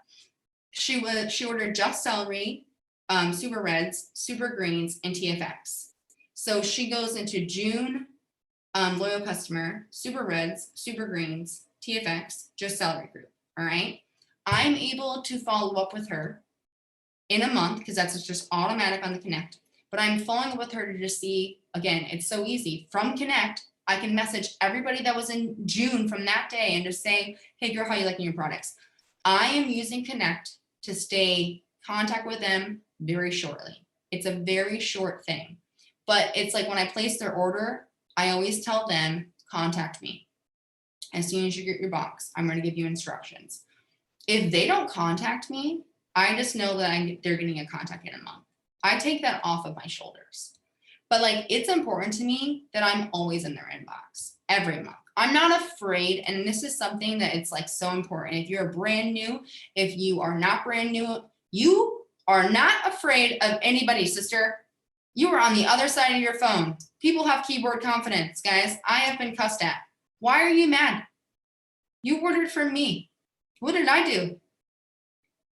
she ordered just celery, super reds, super greens, and TFX. So she goes into June, loyal customer, super reds, super greens, TFX, just celery group, all right? I'm able to follow up with her in a month because that's just automatic on the Connect, but I'm following up with her to just see, again, it's so easy. From Connect, I can message everybody that was in June from that day and just say, hey girl, how you liking your products? I am using Connect to stay contact with them very shortly. It's a very short thing, but it's like when I place their order, I always tell them, contact me. As soon as you get your box, I'm going to give you instructions. If they don't contact me, I just know that they're getting a contact in a month. I take that off of my shoulders. But like, it's important to me that I'm always in their inbox every month. I'm not afraid. And this is something that it's like so important. If you're brand new, if you are not brand new, you are not afraid of anybody, sister. You are on the other side of your phone. People have keyboard confidence, guys. I have been cussed at. Why are you mad? You ordered from me. What did I do?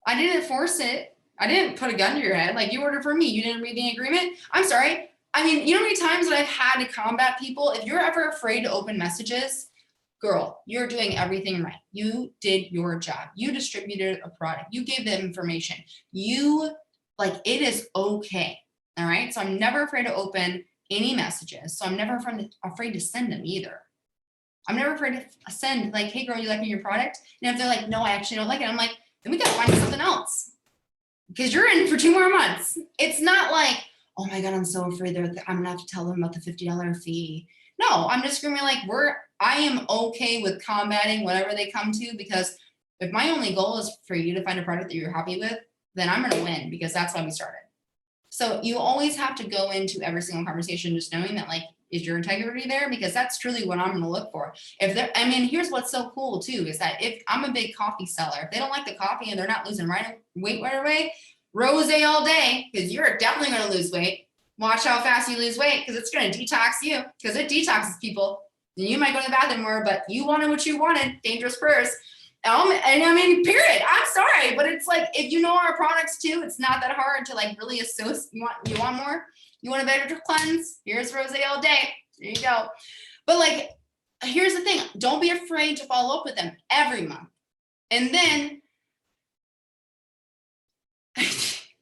I didn't force it. I didn't put a gun to your head. Like, you ordered from me. You didn't read the agreement. I'm sorry. I mean, you know how many times that I've had to combat people? If you're ever afraid to open messages, girl, you're doing everything right. You did your job. You distributed a product. You gave them information. It is okay. All right. So I'm never afraid to open any messages. So I'm never afraid to send them either. I'm never afraid to send like, hey girl, you liking your product? And if they're like, no, I actually don't like it. I'm like, then we got to find something else because you're in for 2 more months. It's not like, oh my God, I'm so afraid I'm gonna have to tell them about the $50 fee. No, I'm just gonna be like, I am okay with combating whatever they come to, because if my only goal is for you to find a product that you're happy with, then I'm gonna win, because that's why we started. So you always have to go into every single conversation just knowing that, like, is your integrity there? Because that's truly what I'm going to look for. Here's what's so cool too, is that if I'm a big coffee seller, if they don't like the coffee and they're not losing weight right away, rose all day, because you're definitely going to lose weight. Watch how fast you lose weight, because it's going to detox you, because it detoxes people. And you might go to the bathroom more, but you wanted what you wanted. Dangerous prayers. Period. I'm sorry, but it's like, if you know our products too, it's not that hard to like really associate. You want more? You want a better cleanse? Here's rose all day. There you go. But like, here's the thing. Don't be afraid to follow up with them every month. And then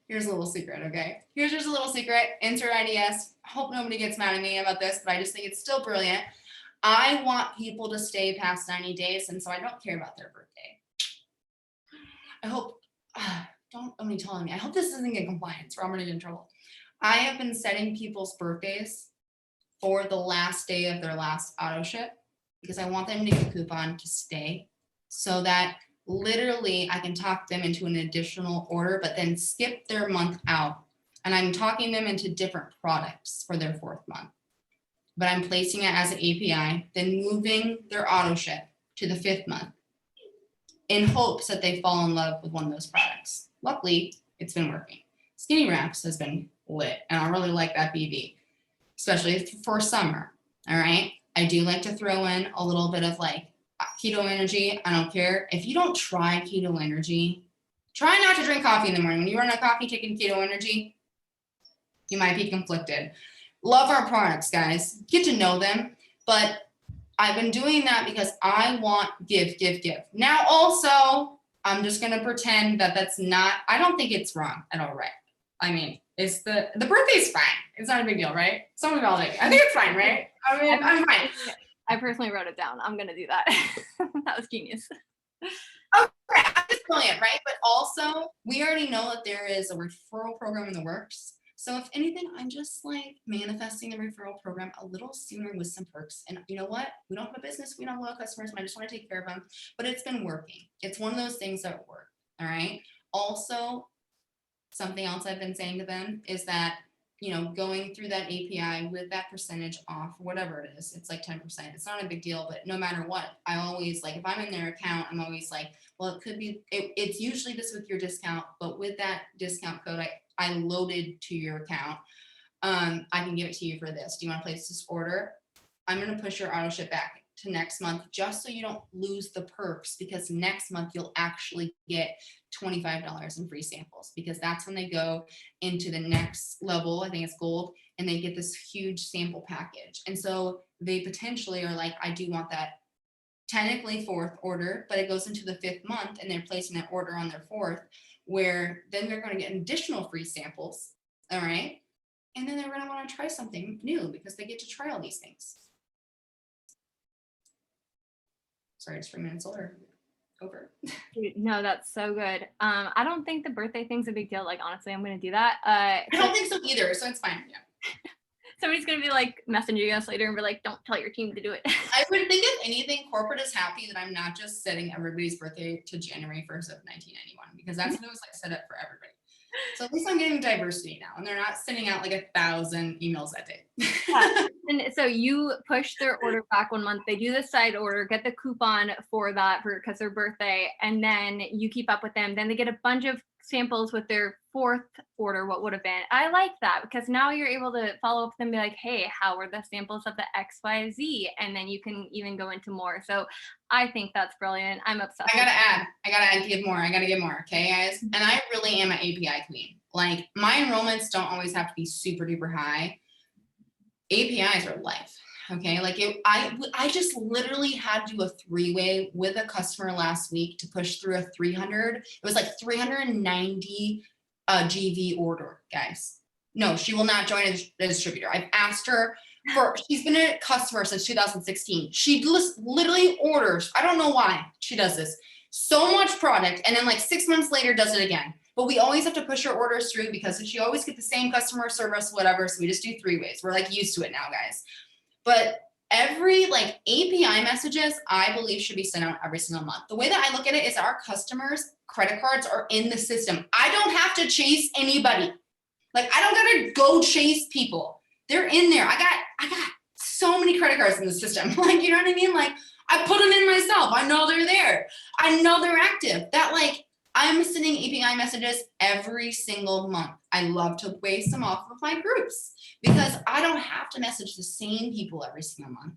here's a little secret, okay? Here's just a little secret. Insert IDS. Hope nobody gets mad at me about this, but I just think it's still brilliant. I want people to stay past 90 days, and so I don't care about their birthday. I hope, don't only telling me, I hope this doesn't get compliance or I'm gonna get in trouble. I have been setting people's birthdays for the last day of their last auto ship, because I want them to get a coupon to stay, so that literally I can talk them into an additional order, but then skip their month out. And I'm talking them into different products for their 4th month. But I'm placing it as an API, then moving their auto ship to the 5th month in hopes that they fall in love with one of those products. Luckily, it's been working. Skinny Wraps has been lit, and I really like that BV. especially for summer. All right. I do like to throw in a little bit of like keto energy. I don't care. If you don't try keto energy, try not to drink coffee in the morning. When you run out of coffee taking keto energy, you might be conflicted. Love our products, guys. Get to know them. But I've been doing that because I want give. Now also, I'm just going to pretend that that's not, I don't think it's wrong at all, right? I mean, it's the birthday's fine. It's not a big deal, right? Some of y'all think. I think it's fine, right? I mean, I'm fine. I personally wrote it down. I'm going to do that. That was genius. Okay, I'm just brilliant, right? But also, we already know that there is a referral program in the works. So if anything, I'm just like manifesting the referral program a little sooner with some perks. And you know what? We don't have a business. We don't have a lot of customers, and I just want to take care of them. But it's been working. It's one of those things that work. All right. Also, something else I've been saying to them is that, you know, going through that API with that percentage off, whatever it is, it's like 10%. It's not a big deal, but no matter what, I always like, if I'm in their account, I'm always like, well, it could be, it's usually this with your discount, but with that discount code, I loaded to your account. I can give it to you for this. Do you want to place this order? I'm going to push your auto ship back to next month just so you don't lose the perks, because next month you'll actually get $25 in free samples, because that's when they go into the next level. I think it's gold, and they get this huge sample package. And so they potentially are like, I do want that technically fourth order, but it goes into the fifth month and they're placing that order on their fourth, where then they're going to get additional free samples. All right. And then they're going to want to try something new because they get to try all these things. Sorry, it's 3 minutes over. No, that's so good. I don't think the birthday thing's a big deal. Like, honestly, I'm going to do that. I don't think so either. So it's fine. Yeah. Somebody's going to be like messaging us later and be like, don't tell your team to do it. I would think if anything, corporate is happy that I'm not just setting everybody's birthday to January 1st of 1991, because that's what it was like set up for everybody. So at least I'm getting diversity now, and they're not sending out like 1,000 emails that day. Yeah. And so you push their order back 1 month. They do the side order, get the coupon for that because their birthday, and then you keep up with them. Then they get a bunch of samples with their fourth order, what would have been. I like that, because now you're able to follow up with them and be like, hey, how are the samples of the XYZ? And then you can even go into more. So I think that's brilliant. I'm obsessed. I gotta give more. Okay, guys. And I really am an API queen. Like, my enrollments don't always have to be super duper high. APIs are life. Okay. Like I just literally had to do a 3-way with a customer last week to push through a 300. It was like 390 GV order, guys. No, she will not join as a distributor. I've asked her she's been a customer since 2016. She literally orders, I don't know why she does this, so much product, and then like 6 months later does it again. But we always have to push her orders through because she always get the same customer service, whatever. So we just do 3 ways. We're like used to it now, guys. But every like API messages, I believe, should be sent out every single month. The way that I look at it is our customers' credit cards are in the system. I don't have to chase anybody. Like, I don't gotta go chase people. They're in there. I got so many credit cards in the system. Like, you know what I mean? Like, I put them in myself. I know they're there. I know they're active. That like, I'm sending API messages every single month. I love to waste them off of my groups because I don't have to message the same people every single month,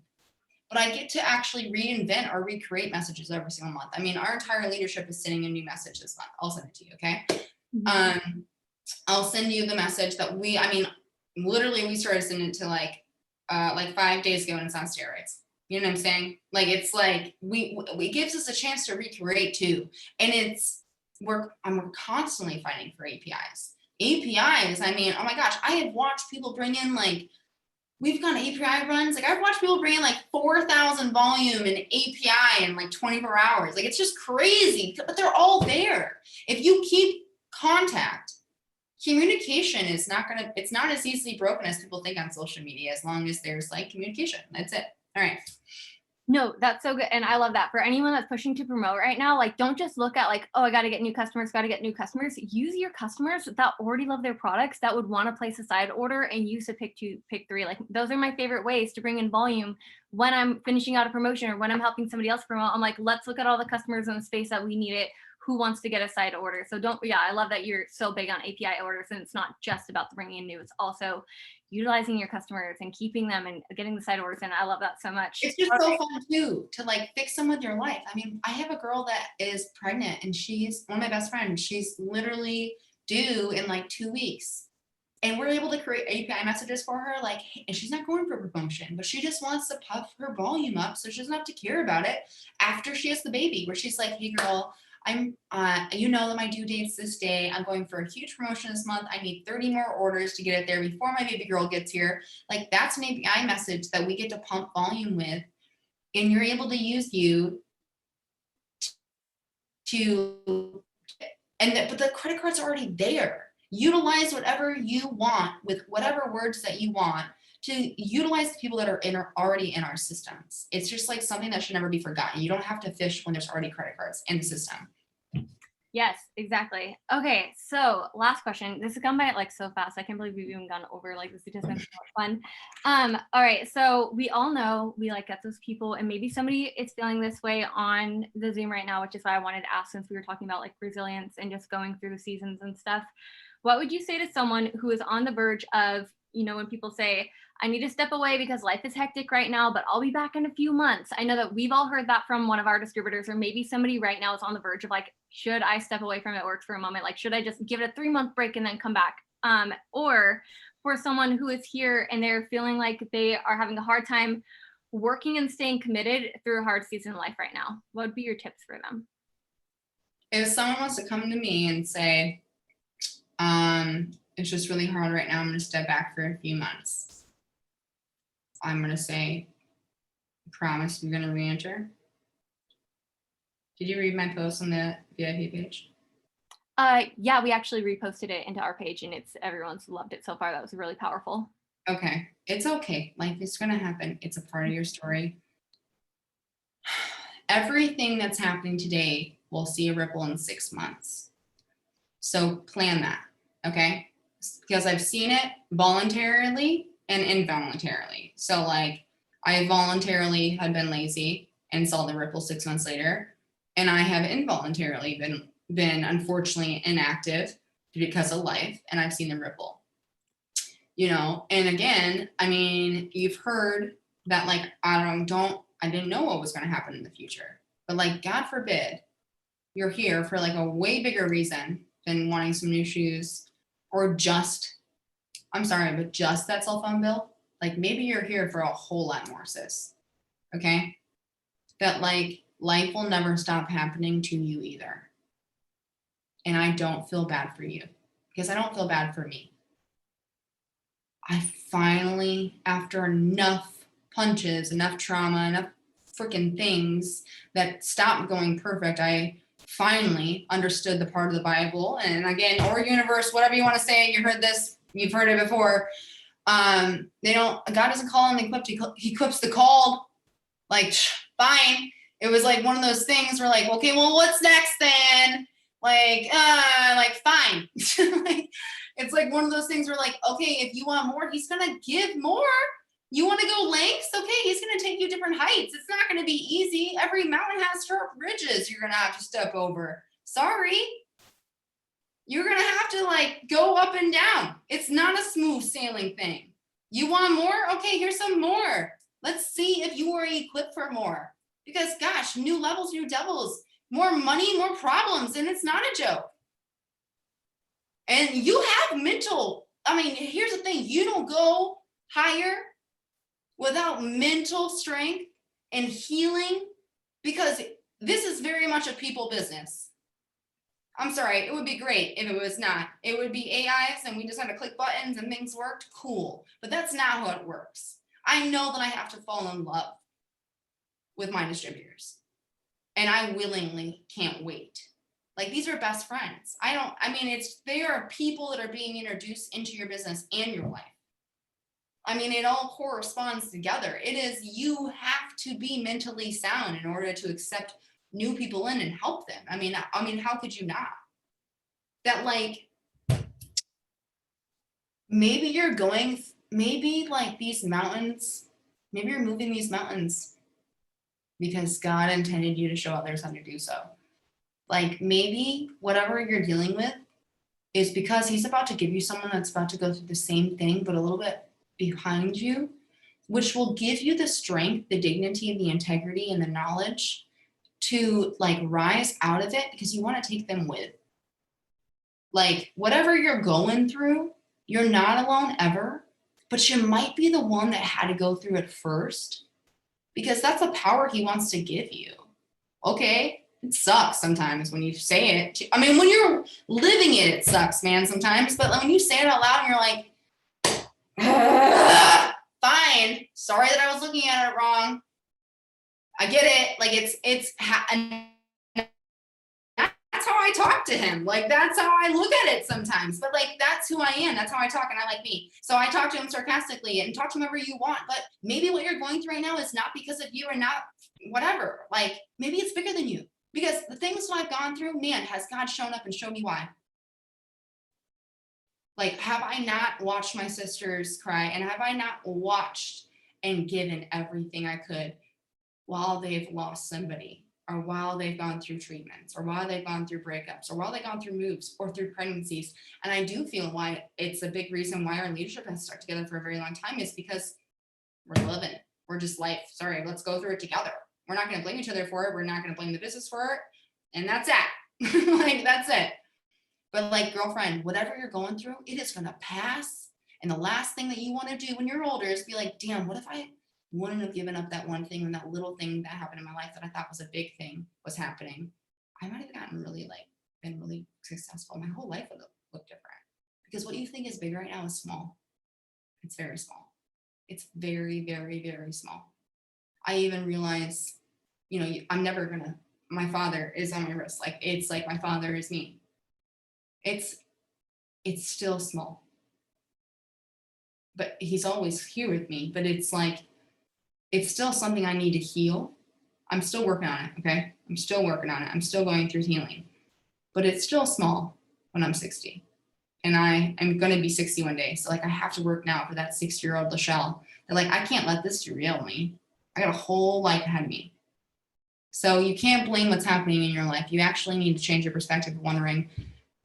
but I get to actually reinvent or recreate messages every single month. I mean, our entire leadership is sending a new message this month. I'll send it to you, okay? Mm-hmm. I'll send you the message that literally we started sending it to like 5 days ago, and it's on steroids. You know what I'm saying? Like, it's like, it gives us a chance to recreate too. And we're constantly fighting for APIs. I mean, oh my gosh, I have watched people bring in like, we've gone API runs. Like, I've watched people bring in like 4,000 volume in API in like 24 hours. Like, it's just crazy, but they're all there. If you keep contact, communication is it's not as easily broken as people think on social media, as long as there's like communication. That's it. All right. No, that's so good. And I love that. For anyone that's pushing to promote right now, like, don't just look at like, oh, I got to get new customers, Use your customers that already love their products, that would want to place a side order, and use a pick 2, pick 3. Like, those are my favorite ways to bring in volume when I'm finishing out a promotion or when I'm helping somebody else promote. I'm like, let's look at all the customers in the space that we need it. who wants to get a side order. So I love that you're so big on API orders, and it's not just about bringing in new, it's also utilizing your customers and keeping them and getting the side orders in. I love that so much. It's just so fun too, to like fix them with your life. I mean, I have a girl that is pregnant and she's one of my best friends. She's literally due in like 2 weeks. And we're able to create API messages for her, like, and she's not going for promotion, but she just wants to puff her volume up so she doesn't have to care about it after she has the baby, where she's like, hey girl, I'm, you know that my due date's this day. I'm going for a huge promotion this month. I need 30 more orders to get it there before my baby girl gets here. Like, that's an API message that we get to pump volume with, and you're able to use you to, but the credit card's already there. Utilize whatever you want with whatever words that you want to utilize the people that are already in our systems. It's just like something that should never be forgotten. You don't have to fish when there's already credit cards in the system. Yes, exactly. Okay, so last question. This has gone by like so fast. I can't believe we've even gone over like this. It's just been so much fun. All right, so we all know we like get those people, and maybe somebody is feeling this way on the Zoom right now, which is why I wanted to ask, since we were talking about like resilience and just going through the seasons and stuff. What would you say to someone who is on the verge of, you know, when people say, I need to step away because life is hectic right now, but I'll be back in a few months. I know that we've all heard that from one of our distributors, or maybe somebody right now is on the verge of like, should I step away from it work for a moment? Like, should I just give it a 3-month break and then come back? Or for someone who is here and they're feeling like they are having a hard time working and staying committed through a hard season of life right now, what would be your tips for them? If someone wants to come to me and say, it's just really hard right now, I'm going to step back for a few months, I'm going to say, promise you're going to re-enter. Did you read my post on the VIP page? Yeah, we actually reposted it into our page, and everyone's loved it so far. That was really powerful. Okay, it's okay. Life is going to happen. It's a part of your story. Everything that's happening today will see a ripple in 6 months. So plan that, okay? Because I've seen it voluntarily and involuntarily. So like, I voluntarily had been lazy and saw the ripple 6 months later, and I have involuntarily been unfortunately inactive because of life, and I've seen the ripple. You know, and again, I mean, you've heard that like, I didn't know what was going to happen in the future, but like, God forbid, you're here for like a way bigger reason than wanting some new shoes, or just that cell phone bill. Like, maybe you're here for a whole lot more, sis. Okay? That like, life will never stop happening to you either. And I don't feel bad for you, because I don't feel bad for me. I finally, after enough punches, enough trauma, enough freaking things that stopped going perfect, I finally understood the part of the Bible. And again, or universe, whatever you want to say, you heard this, you've heard it before. God doesn't call them equipped, he equips the called. Like, fine. It was like one of those things where like, okay, well, what's next then? Like fine. Like, it's like one of those things where like, okay, if you want more, he's gonna give more. You want to go lengths? Okay, he's gonna take you different heights. It's not gonna be easy. Every mountain has sharp ridges you're gonna have to step over. Sorry. You're gonna have to like go up and down. It's not a smooth sailing thing. You want more? Okay, here's some more. Let's see if you are equipped for more. Because gosh, new levels, new devils, more money, more problems, and it's not a joke. And you have mental, here's the thing, you don't go higher without mental strength and healing, because this is very much a people business. I'm sorry, it would be great if it was not. It would be AIs and we just had to click buttons and things worked, cool. But that's not how it works. I know that I have to fall in love with my distributors, and I willingly can't wait. Like, these are best friends. They are people that are being introduced into your business and your life. It all corresponds together. It is, you have to be mentally sound in order to accept new people in and help them. How could you not? That like, maybe like these mountains, maybe you're moving these mountains because God intended you to show others how to do so. Like maybe whatever you're dealing with is because he's about to give you someone that's about to go through the same thing, but a little bit behind you, which will give you the strength, the dignity, and the integrity and the knowledge to like rise out of it because you want to take them with. Like whatever you're going through, you're not alone ever, but you might be the one that had to go through it first because that's the power he wants to give you. Okay? It sucks sometimes when you say it. I mean, when you're living it, it sucks, man, sometimes. But when you say it out loud and you're like, fine. Sorry that I was looking at it wrong. I get it. Like and that's how I talk to him. Like that's how I look at it sometimes. But like that's who I am. That's how I talk, and I like me. So I talk to him sarcastically and talk to him whatever you want. But maybe what you're going through right now is not because of you or not whatever. Like maybe it's bigger than you. Because the things that I've gone through, man, has God shown up and shown me why. Like, have I not watched my sisters cry? And have I not watched and given everything I could while they've lost somebody, or while they've gone through treatments, or while they've gone through breakups, or while they've gone through moves, or through pregnancies? And I do feel why it's a big reason why our leadership has stuck together for a very long time is because we're living it. We're just like, sorry, let's go through it together. We're not going to blame each other for it. We're not going to blame the business for it. And that's it. Like, that's it. But like, girlfriend, whatever you're going through, it is going to pass. And the last thing that you want to do when you're older is be like, damn, what if I wouldn't have given up that one thing and that little thing that happened in my life that I thought was a big thing was happening? I might have gotten really been really successful. My whole life would look different. Because what you think is big right now is small. It's very small. It's very, very, very small. I even realize, I'm never gonna, my father is on my wrist. Like, it's like my father is me. It's still small. But he's always here with me. But it's like, it's still something I need to heal. I'm still working on it, okay? I'm still working on it. I'm still going through healing. But it's still small when I'm 60. And I am going to be 60 one day. So like I have to work now for that 60-year-old LaChelle. They're like, I can't let this derail me. I got a whole life ahead of me. So you can't blame what's happening in your life. You actually need to change your perspective of wondering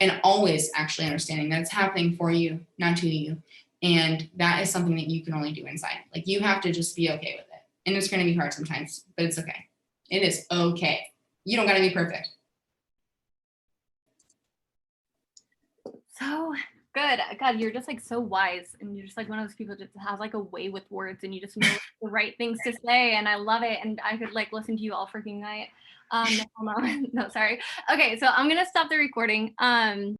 and always actually understanding that it's happening for you, not to you. And that is something that you can only do inside. Like you have to just be okay with it. And it's going to be hard sometimes, but it's okay. It is okay. You don't got to be perfect. So good. God, you're just like so wise, and you're just like one of those people that just has like a way with words, and you just know the right things to say, and I love it. And I could like listen to you all freaking night. No, sorry. Okay, so I'm gonna stop the recording.